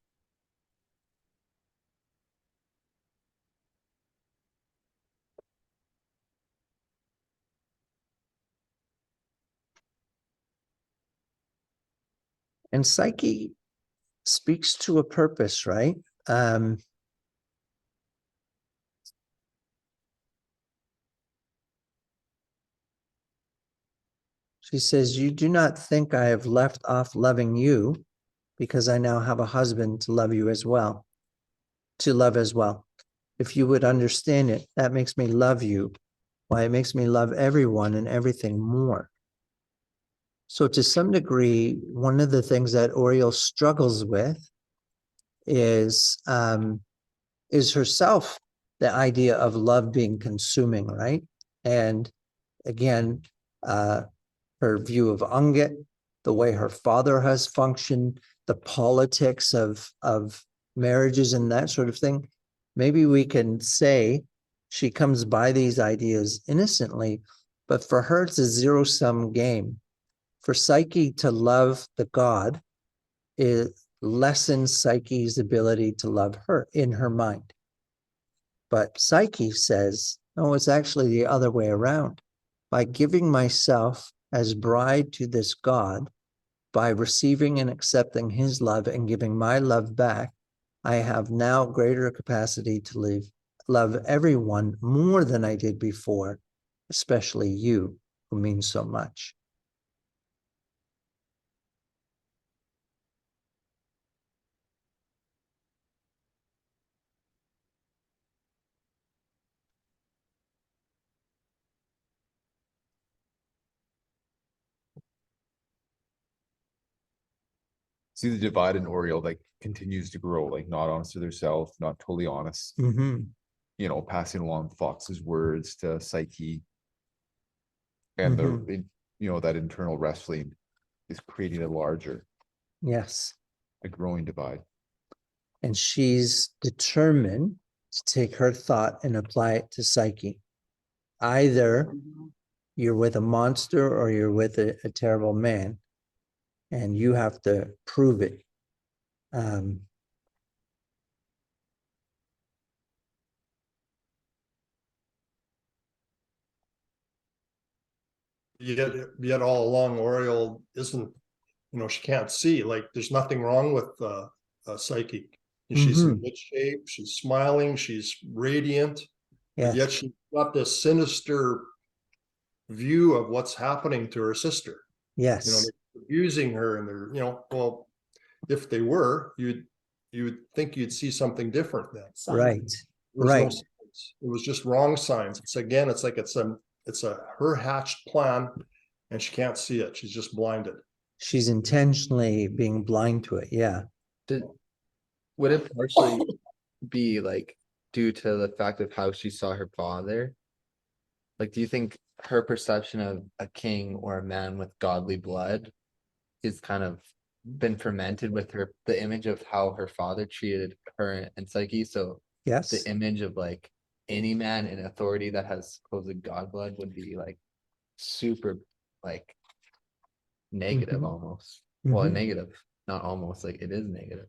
And Psyche speaks to a purpose, right? She says, "You do not think I have left off loving you because I now have a husband to love you as well, to love as well. If you would understand it, that makes me love you. Why, it makes me love everyone and everything more." So to some degree, one of the things that Oriole struggles with is herself, the idea of love being consuming, right? And again, her view of Unget, the way her father has functioned, the politics of marriages and that sort of thing. Maybe we can say she comes by these ideas innocently, but for her, it's a zero-sum game. For Psyche to love the God, it lessens Psyche's ability to love her in her mind. But Psyche says, no, it's actually the other way around. By giving myself as bride to this God, by receiving and accepting his love and giving my love back, I have now greater capacity to love everyone more than I did before, especially you, who means so much. See the divide in Oriole like continues to grow, like not honest to themselves, not totally honest, Mm-hmm. you know, passing along Fox's words to Psyche. And you know, that internal wrestling is creating a larger, Yes. a growing divide. And she's determined to take her thought and apply it to Psyche. Either you're with a monster or you're with a terrible man, and you have to prove it. Yet all along, Oriole isn't, she can't see, like, there's nothing wrong with Psyche. She's in good shape, she's smiling, she's radiant, but Yeah. yet she's got this sinister view of what's happening to her sister. Yes. They're abusing her, and they're, well, if they were, you would think you'd see something different then. Right. There was Right. no signs. It was just wrong signs. It's like it's a her hatched plan, and she can't see it. She's just blinded. She's intentionally being blind to it. Yeah. Would it partially be like due to the fact of how she saw her father? Like, do you think her perception of a king or a man with godly blood is kind of been fermented with the image of how her father treated her and Psyche. So Yes, the image of like any man in authority that has supposed god blood would be like super like negative Mhm. almost. Well, Mhm. negative, not almost, like it is negative.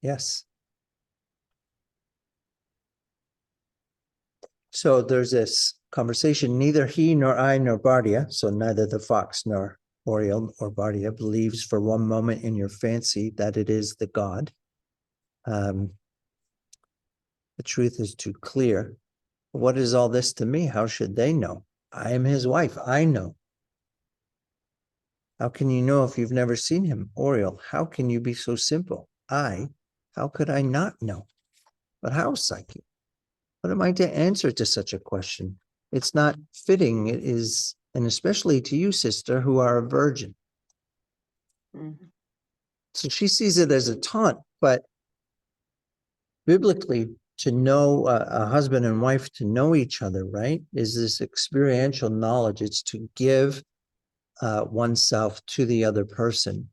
Yes. So there's this conversation, neither he nor I nor Bardia, so neither the fox nor Oriole or Bardia believes for one moment in your fancy that it is the god. The truth is too clear. What is all this to me? How should they know? I am his wife. I know. How can you know if you've never seen him? Oriole, how can you be so simple? How could I not know? But how, Psyche? What am I to answer to such a question? It's not fitting, it is, and especially to you, sister, who are a virgin. Mhm. So she sees it as a taunt, but biblically, to know a husband and wife to know each other, right, is this experiential knowledge. It's to give oneself to the other person.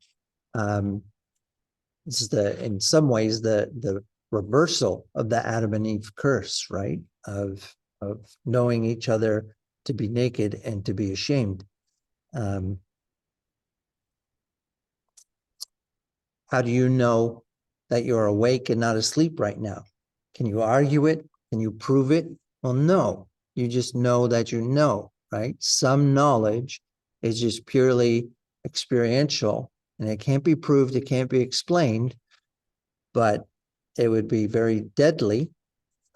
It's in some ways, the reversal of the Adam and Eve curse, right? Of knowing each other to be naked and to be ashamed. How do you know that you're awake and not asleep right now? Can you argue it? Can you prove it? Well, no. You just know that you know, right? Some knowledge is just purely experiential and it can't be proved, it can't be explained, but it would be very deadly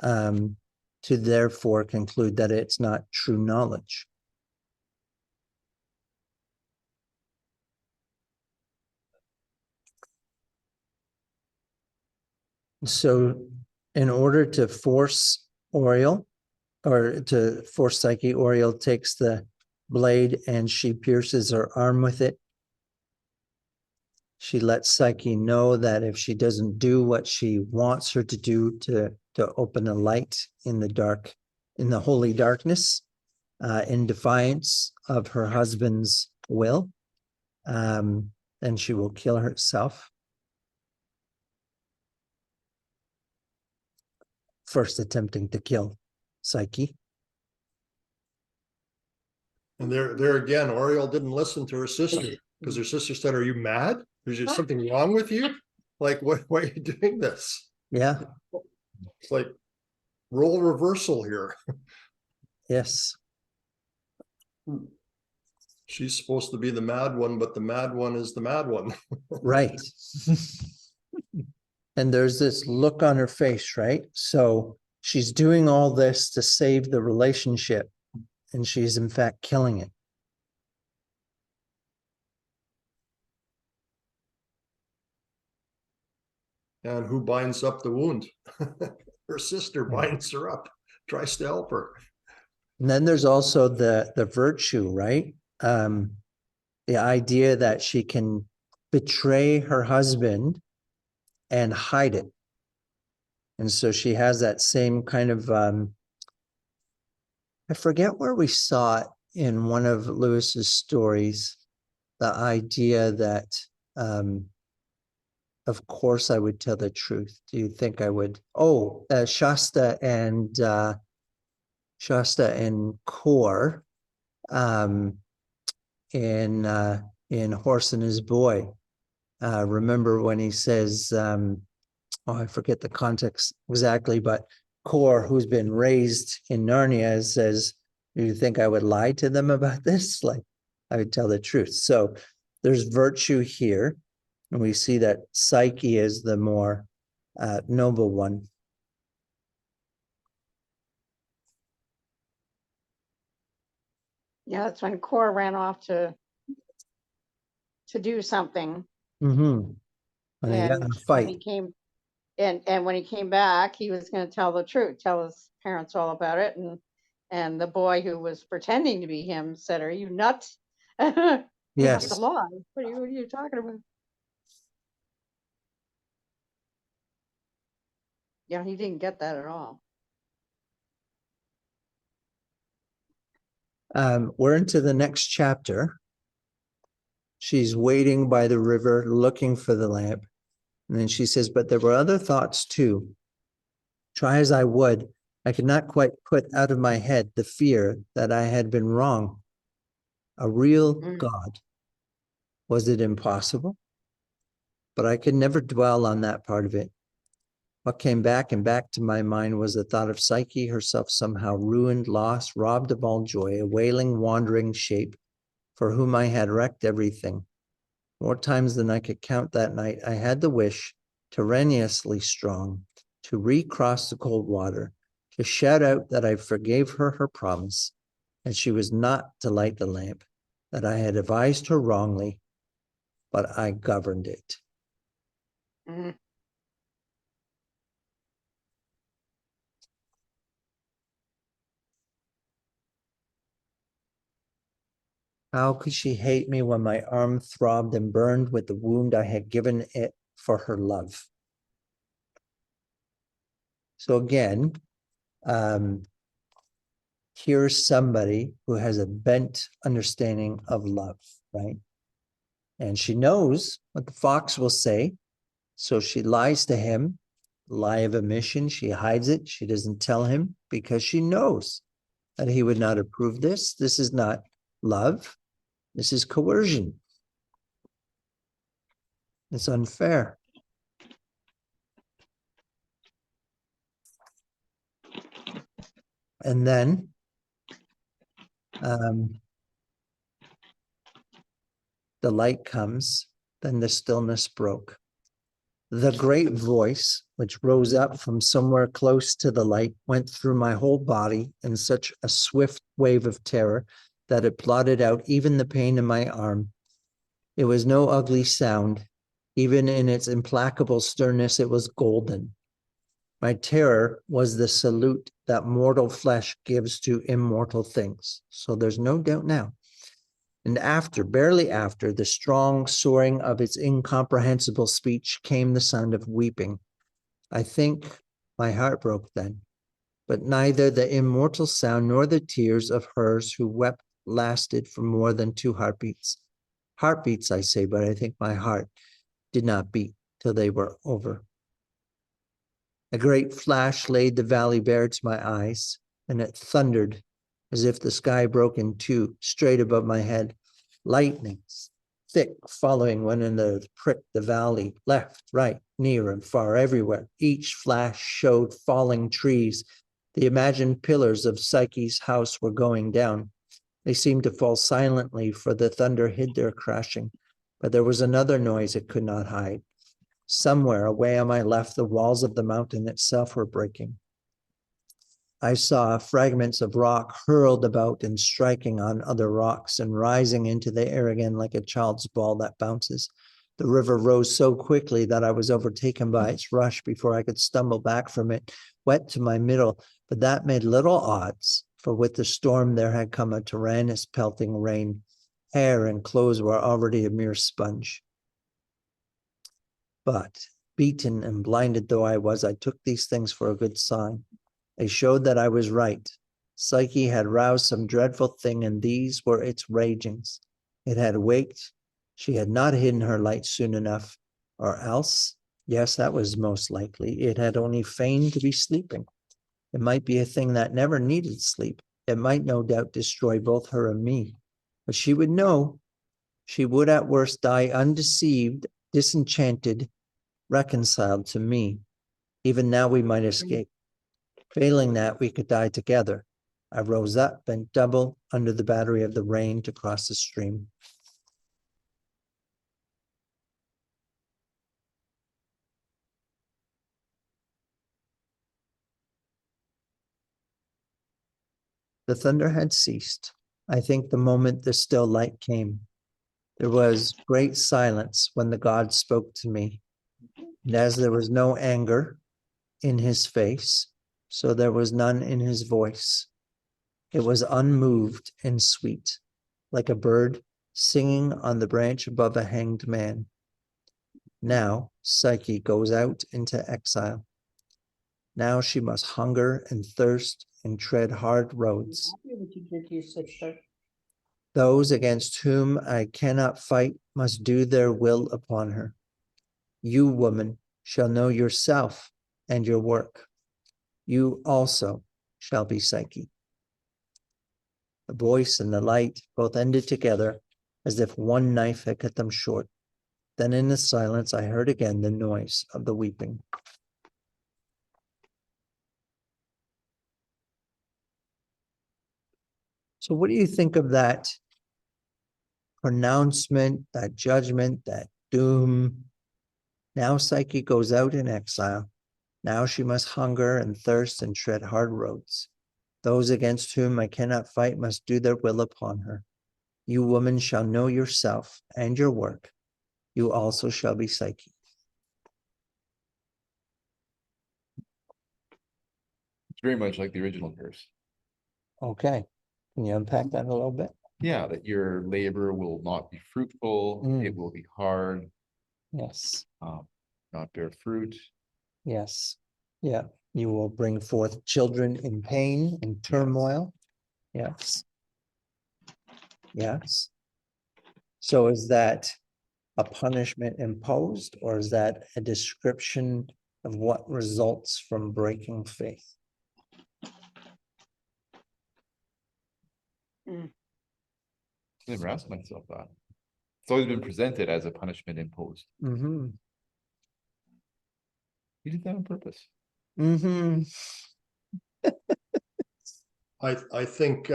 to therefore conclude that it's not true knowledge. So in order to force Oriole, or to force Psyche, Oriole takes the blade and she pierces her arm with it. She lets Psyche know that if she doesn't do what she wants her to do to open a light in the dark, in the holy darkness, in defiance of her husband's will, then she will kill herself. First attempting to kill Psyche. And there again, Oriole didn't listen to her sister because her sister said, "Are you mad? Is there something wrong with you? Like, why are you doing this?" Yeah, It's like role reversal here. yes. She's supposed to be the mad one, but the mad one is the mad one. Right. And there's this look on her face, right? So she's doing all this to save the relationship, and she's in fact killing it. And who binds up the wound? Her sister Yeah. binds her up, tries to help her. And then there's also the virtue, right? The idea that she can betray her husband and hide it. And so she has that same kind of I forget where we saw it in one of Lewis's stories, the idea that of course I would tell the truth. Do you think I would? Oh, Shasta and Kor in Horse and His Boy. Remember when he says, I forget the context exactly, but Kor, who's been raised in Narnia, says, do you think I would lie to them about this? Like, I would tell the truth. So there's virtue here. And we see that Psyche is the more noble one. Yeah, that's when Cora ran off to do something. Mm-hmm. And they got in And a when fight. he came and when he came back, he was going to tell the truth, tell his parents all about it. And the boy who was pretending to be him said, "Are you nuts? You have to Yes. lie. What are you talking about?" Yeah, he didn't get that at all. We're into the next chapter. She's waiting by the river, looking for the lamp. And then she says, but there were other thoughts too. Try as I would, I could not quite put out of my head the fear that I had been wrong. A real God. Was it impossible? But I could never dwell on that part of it. What came back and back to my mind was the thought of Psyche herself somehow ruined, lost, robbed of all joy, a wailing, wandering shape for whom I had wrecked everything. More times than I could count that night, I had the wish, tyrannously strong, to recross the cold water, to shout out that I forgave her her promise, and she was not to light the lamp, that I had advised her wrongly, but I governed it. Mm. How could she hate me when my arm throbbed and burned with the wound I had given it for her love? So again, here's somebody who has a bent understanding of love, right? And she knows what the fox will say. So she lies to him, lie of omission. She hides it. She doesn't tell him because she knows that he would not approve this. This is not love. This is coercion. It's unfair. And then the light comes, then the stillness broke. The great voice, which rose up from somewhere close to the light, went through my whole body in such a swift wave of terror that it blotted out even the pain in my arm. It was no ugly sound. Even in its implacable sternness, it was golden. My terror was the salute that mortal flesh gives to immortal things. So there's no doubt now. And after, barely after, the strong soaring of its incomprehensible speech came the sound of weeping. I think my heart broke then, but neither the immortal sound nor the tears of hers who wept lasted for more than 2 heartbeats. Heartbeats, I say, but I think my heart did not beat till they were over. A great flash laid the valley bare to my eyes, and it thundered as if the sky broke in 2 straight above my head. Lightnings, thick, following one another, pricked the valley, left, right, near and far, everywhere. Each flash showed falling trees. The imagined pillars of Psyche's house were going down. They seemed to fall silently, for the thunder hid their crashing. But there was another noise it could not hide. Somewhere away on my left, the walls of the mountain itself were breaking. I saw fragments of rock hurled about and striking on other rocks and rising into the air again like a child's ball that bounces. The river rose so quickly that I was overtaken by its rush before I could stumble back from it, wet to my middle. But that made little odds, for with the storm there had come a tyrannous pelting rain. Hair and clothes were already a mere sponge. But beaten and blinded though I was, I took these things for a good sign. They showed that I was right. Psyche had roused some dreadful thing, and these were its ragings. It had waked. She had not hidden her light soon enough, or else, yes, that was most likely, it had only feigned to be sleeping. It might be a thing that never needed sleep. It might no doubt destroy both her and me. But she would know. She would at worst die undeceived, disenchanted, reconciled to me. Even now we might escape. Failing that, we could die together. I rose up, bent double under the battery of the rain to cross the stream. The thunder had ceased. I think the moment the still light came. There was great silence when the God spoke to me. And as there was no anger in his face, so there was none in his voice. It was unmoved and sweet, like a bird singing on the branch above a hanged man. Now Psyche goes out into exile. Now she must hunger and thirst and tread hard roads. What did you do to your sister? Those against whom I cannot fight must do their will upon her. You, woman, shall know yourself and your work. You also shall be Psyche. The voice and the light both ended together as if one knife had cut them short. Then in the silence, I heard again the noise of the weeping. So what do you think of that pronouncement, that judgment, that doom? Now Psyche goes out in exile. Now she must hunger and thirst and tread hard roads. Those against whom I cannot fight must do their will upon her. You, woman, shall know yourself and your work. You also shall be Psyche. It's very much like the original verse. Okay. Can you unpack that a little bit? Yeah, that your labor will not be fruitful, it will be hard, Yes. not bear fruit. Yes. Yeah. You will bring forth children in pain and turmoil. Yes. Yes. So is that a punishment imposed, or is that a description of what results from breaking faith? Never asked myself that. It's always been presented as a punishment imposed. Mm-hmm. You did that on purpose. Mm-hmm. I think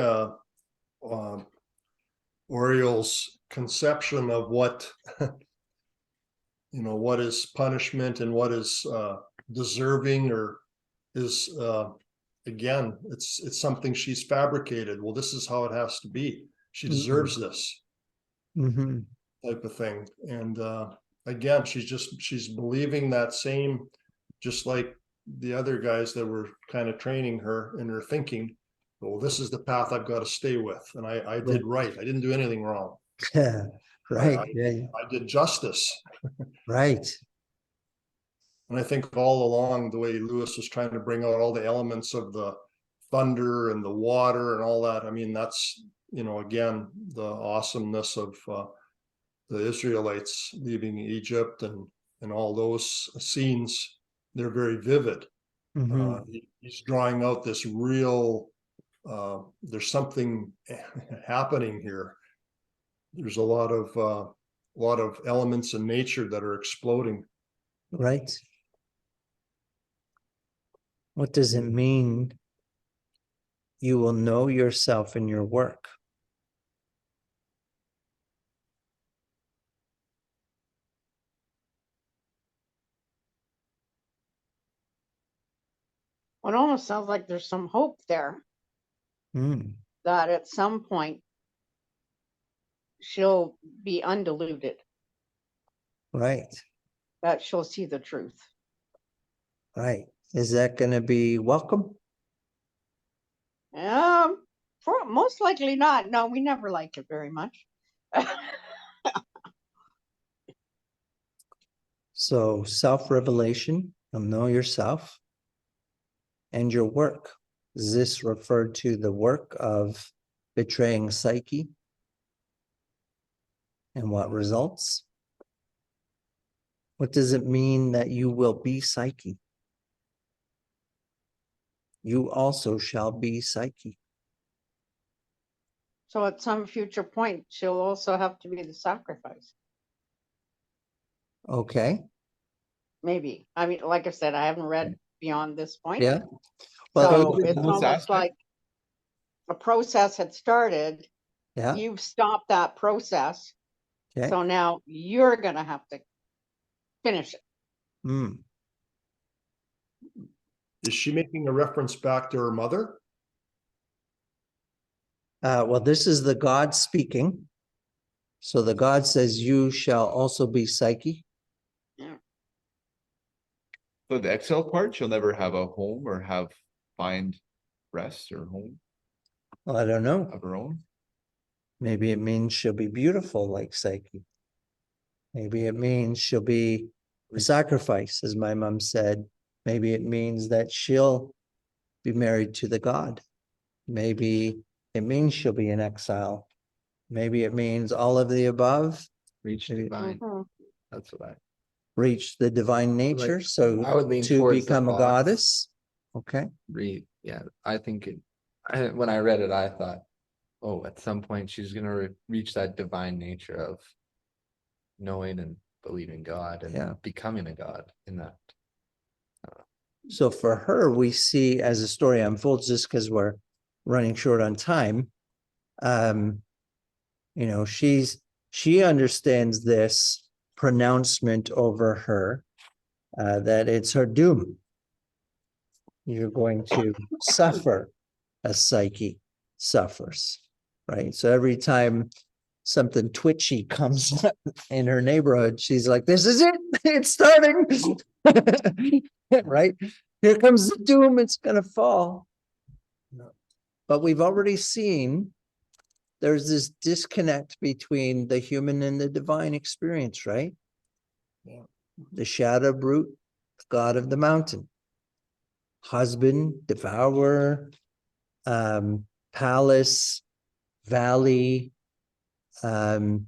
Oriel's conception of what what is punishment and what is deserving or is again, it's something she's fabricated. Well, this is how it has to be. She deserves this Mm-hmm. type of thing. And again, she's believing that same, just like the other guys that were kind of training her in her thinking. Well, this is the path I've got to stay with, and I did right. I didn't do anything wrong. Yeah. Right. I Yeah. did justice. Right. And I think all along, the way Lewis was trying to bring out all the elements of the thunder and the water and all that, I mean, that's, again, the awesomeness of the Israelites leaving Egypt and all those scenes. They're very vivid. Mm-hmm. He's drawing out this real, there's something happening here. There's a lot of elements in nature that are exploding. Right. What does it mean? You will know yourself in your work. It almost sounds like there's some hope there Mm, that at some point she'll be undiluted, right. that she'll see the truth. Right. Is that going to be welcome? Most likely not. No, we never liked it very much. So self-revelation, you'll know yourself and your work. Is this referred to the work of betraying Psyche? And what results? What does it mean that you will be Psyche? You also shall be Psyche. So at some future point, she'll also have to be the sacrifice. Okay. Maybe. I mean, like I said, I haven't read beyond this point. Yeah. Well, So it- it's Most almost aspect- like a process had started. yeah. You've stopped that process. Okay. So now you're going to have to finish it. Mm. Is she making a reference back to her mother? Well, this is the God speaking. So the God says, you shall also be Psyche. So the exile part, she'll never have a home or find rest or home Well, I don't know. of her own. Maybe it means she'll be beautiful like Psyche. Maybe it means she'll be a sacrifice, as my mom said. Maybe it means that she'll be married to the God. Maybe it means she'll be in exile. Maybe it means all of the above, Reach Maybe- divine. Mhm. That's what I. reach the divine nature, I so would lean to towards the become a fox. goddess. Okay, Read, yeah, I think when I read it, I thought, oh, at some point she's gonna reach that divine nature of knowing and believing God and Yeah. becoming a god in that. so for her, we see as the story unfolds, just because we're running short on time. You know, she understands this pronouncement over her, that it's her doom. You're going to suffer as Psyche suffers, right? So every time something twitchy comes up in her neighborhood, she's like, this is it, it's starting. Right? Here comes the doom, it's gonna fall. But we've already seen there's this disconnect between the human and the divine experience, right? Yeah. The shadow brute, the god of the mountain, husband, devourer, palace, valley. You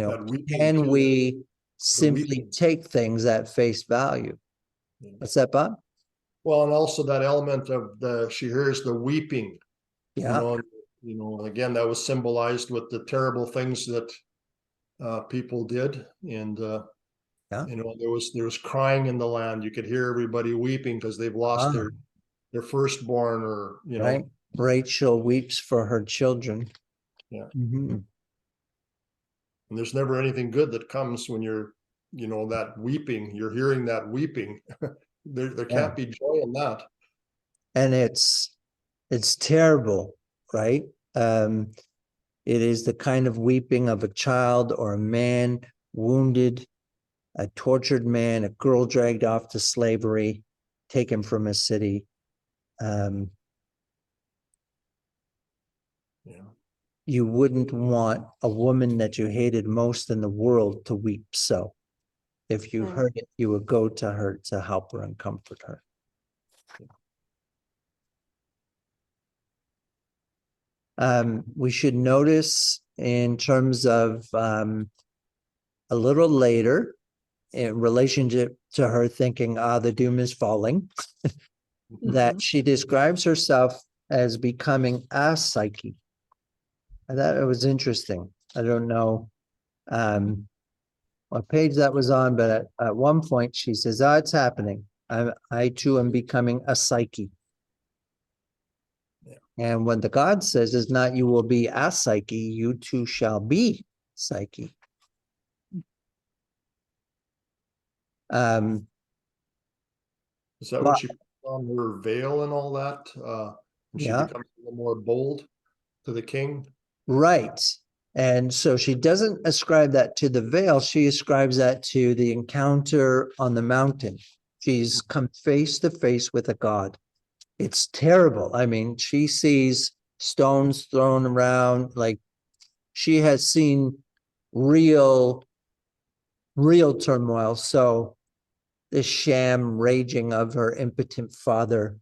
know, That weeping can too, we simply weeping. take things at face value? Yeah. What's that, Bob? Well, and also that element of she hears the weeping, Yeah, and again, that was symbolized with the terrible things that people did. And, Yeah. there was crying in the land. You could hear everybody weeping because they've lost Ah. their firstborn, or, right. Rachel weeps for her children. Yeah. Mhm. and there's never anything good that comes when you're, that weeping, you're hearing that weeping. There Yeah. can't be joy in that. And it's terrible, right? It is the kind of weeping of a child or a man wounded, a tortured man, a girl dragged off to slavery, taken from a city. Yeah. You wouldn't want a woman that you hated most in the world to weep. So if you Mm. heard it, you would go to her to help her and comfort her. We should notice in terms of a little later, in relationship to her thinking, the doom is falling, that she describes herself as becoming a Psyche. I thought it was interesting. I don't know what page that was on, but at one point she says, it's happening. I too am becoming a Psyche. Yeah. And when the God says is not you will be a Psyche, you too shall be Psyche. Is that Well, when she puts on her veil and all that? And she Yeah. becomes a little more bold to the king? right. And so she doesn't ascribe that to the veil, she ascribes that to the encounter on the mountain. She's come face to face with a God. It's terrible. I mean, she sees stones thrown around, like she has seen real turmoil. So the sham raging of her impotent father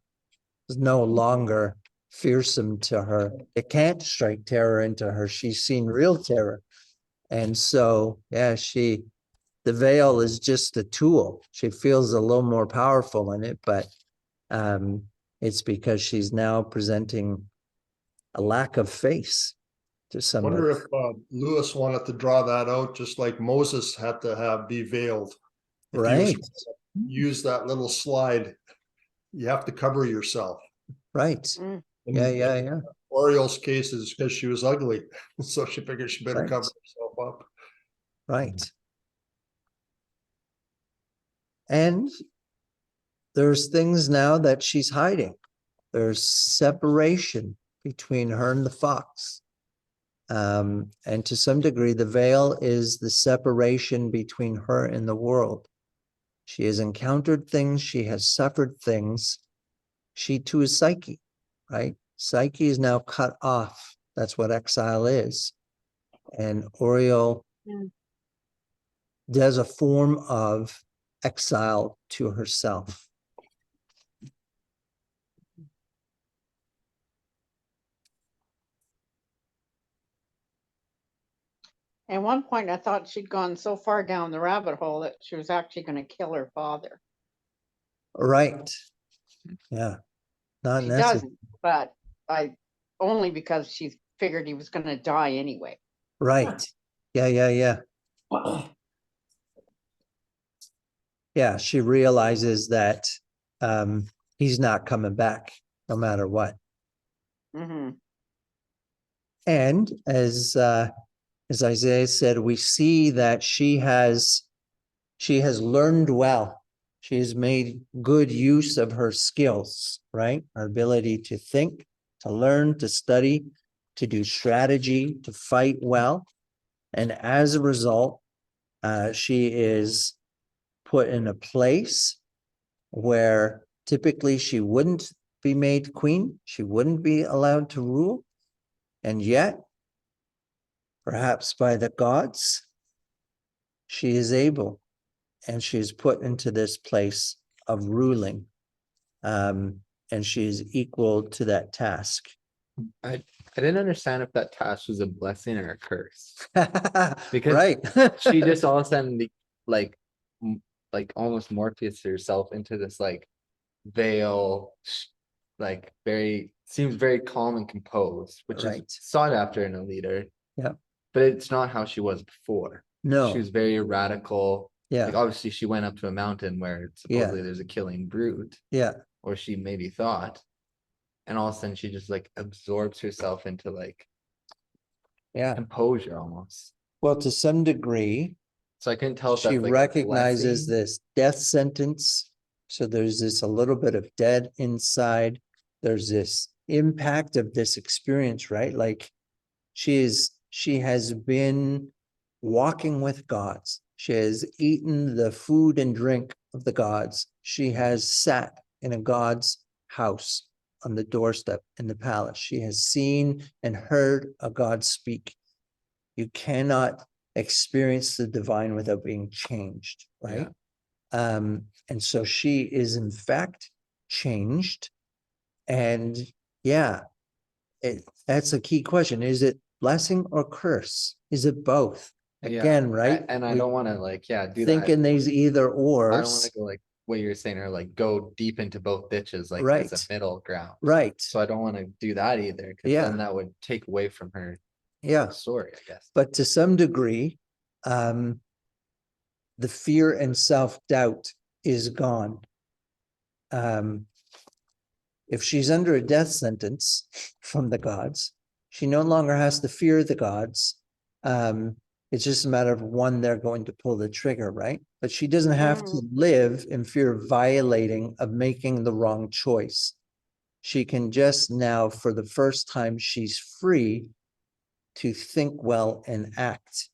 is no longer fearsome to her. It can't strike terror into her. She's seen real terror. And so, yeah, the veil is just a tool. She feels a little more powerful in it, but it's because she's now presenting a lack of face to somebody. Wonder if Lewis wanted to draw that out, just like Moses had to be veiled. If he was Right, use that little slide, you have to cover yourself. right. Mm. And Yeah. Oriel's case is because she was ugly, so she figured she better Right. cover herself up. Right. And there's things now that she's hiding. There's separation between her and the fox. And to some degree, the veil is the separation between her and the world. She has encountered things, she has suffered things. She too is Psyche, right? Psyche is now cut off. That's what exile is. And Oriel Mm. does a form of exile to herself. At one point, I thought she'd gone so far down the rabbit hole that she was actually gonna kill her father. Right. Yeah. Not She necessary. doesn't, but only because she figured he was gonna die anyway. Right. Yeah, yeah, yeah. Yeah, she realizes that he's not coming back no matter what. Hmm. And as Isaiah said, we see that she has learned well. She has made good use of her skills, right? Her ability to think, to learn, to study, to do strategy, to fight well. And as a result, she is put in a place where typically she wouldn't be made queen. She wouldn't be allowed to rule. And yet, perhaps by the gods, she is able, and she is put into this place of ruling. And she is equal to that task. I didn't understand if that task was a blessing or a curse. Because Right. She just all of a sudden like like almost morphes herself into this like veil, like seems very calm and composed, which Right. is sought after in a leader. Yeah. But it's not how she was before. No. She was very radical. Like Yeah. obviously she went up to a mountain where supposedly there's a killing brute, Yeah. or she maybe thought. And all of a sudden she just like absorbs herself into like Yeah. composure almost. Well, to some degree, So I couldn't tell if she that's like a recognizes blessing. this death sentence. So there's this a little bit of dead inside. There's this impact of this experience, right? Like she has been walking with gods. She has eaten the food and drink of the gods. She has sat in a god's house on the doorstep in the palace. She has seen and heard a god speak. You cannot experience the divine without being changed, right? And so she is in fact changed. And yeah, that's a key question. Is it blessing or curse? Is it both? Again, right? And I We don't want to like, do think that. in these either I don't want ors. to go like what you're saying, or like go deep into both ditches, like Right. as a middle ground. Right. So I don't want to do that either, because Yeah. then that would take away from her Yeah. story, I guess. But to some degree, the fear and self-doubt is gone. If she's under a death sentence from the gods, she no longer has to fear the gods. It's just a matter of when they're going to pull the trigger, right? But she doesn't have to live in fear of violating, of making the wrong choice. She can just now, for the first time, she's free to think well and act,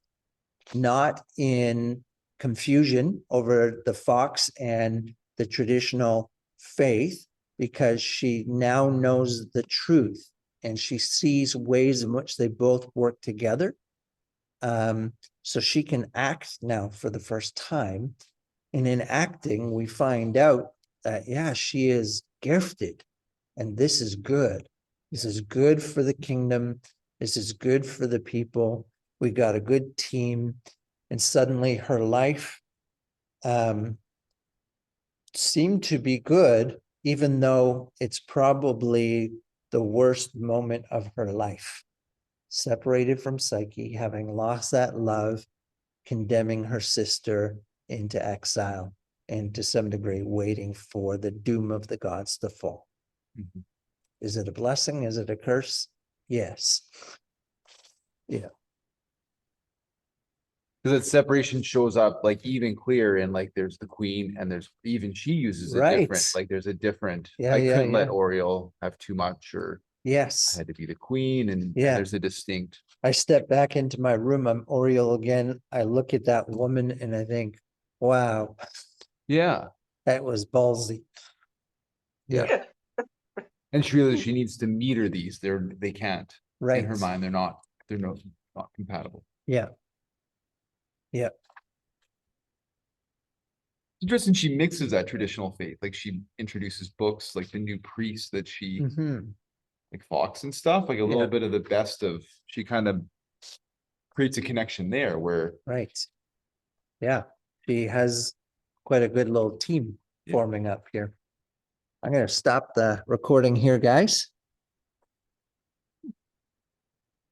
not in confusion over the fox and the traditional faith, because she now knows the truth and she sees ways in which they both work together. So she can act now for the first time. And in acting, we find out that, yeah, she is gifted and this is good. This is good for the kingdom. This is good for the people. We got a good team. And suddenly her life seemed to be good, even though it's probably the worst moment of her life. Separated from Psyche, having lost that love, condemning her sister into exile, and to some degree waiting for the doom of the gods to fall. Mhm. Is it a blessing? Is it a curse? Yes. Yeah. Because that separation shows up like even clear, and like there's the queen, and there's even she uses a different, Right. like there's a different, Yeah, I yeah, couldn't let yeah. Oriole have too much, or I Yes. had to be the queen, and Yeah. there's a distinct. I step back into my room. I'm Oriole again. I look at that woman and I think, wow, Yeah. that was ballsy. Yeah. And she realizes she needs to meter these. They can't. Right. In her mind, they're not compatible. Yeah. Yeah. Interesting, she mixes that traditional faith. Like she introduces books like the new priest that she Mhm. like Fox and stuff, like a Yeah. little bit of the best of, she kind of creates a connection there where Right. Yeah, he has quite a good little team Yeah. forming up here. I'm gonna stop the recording here, guys.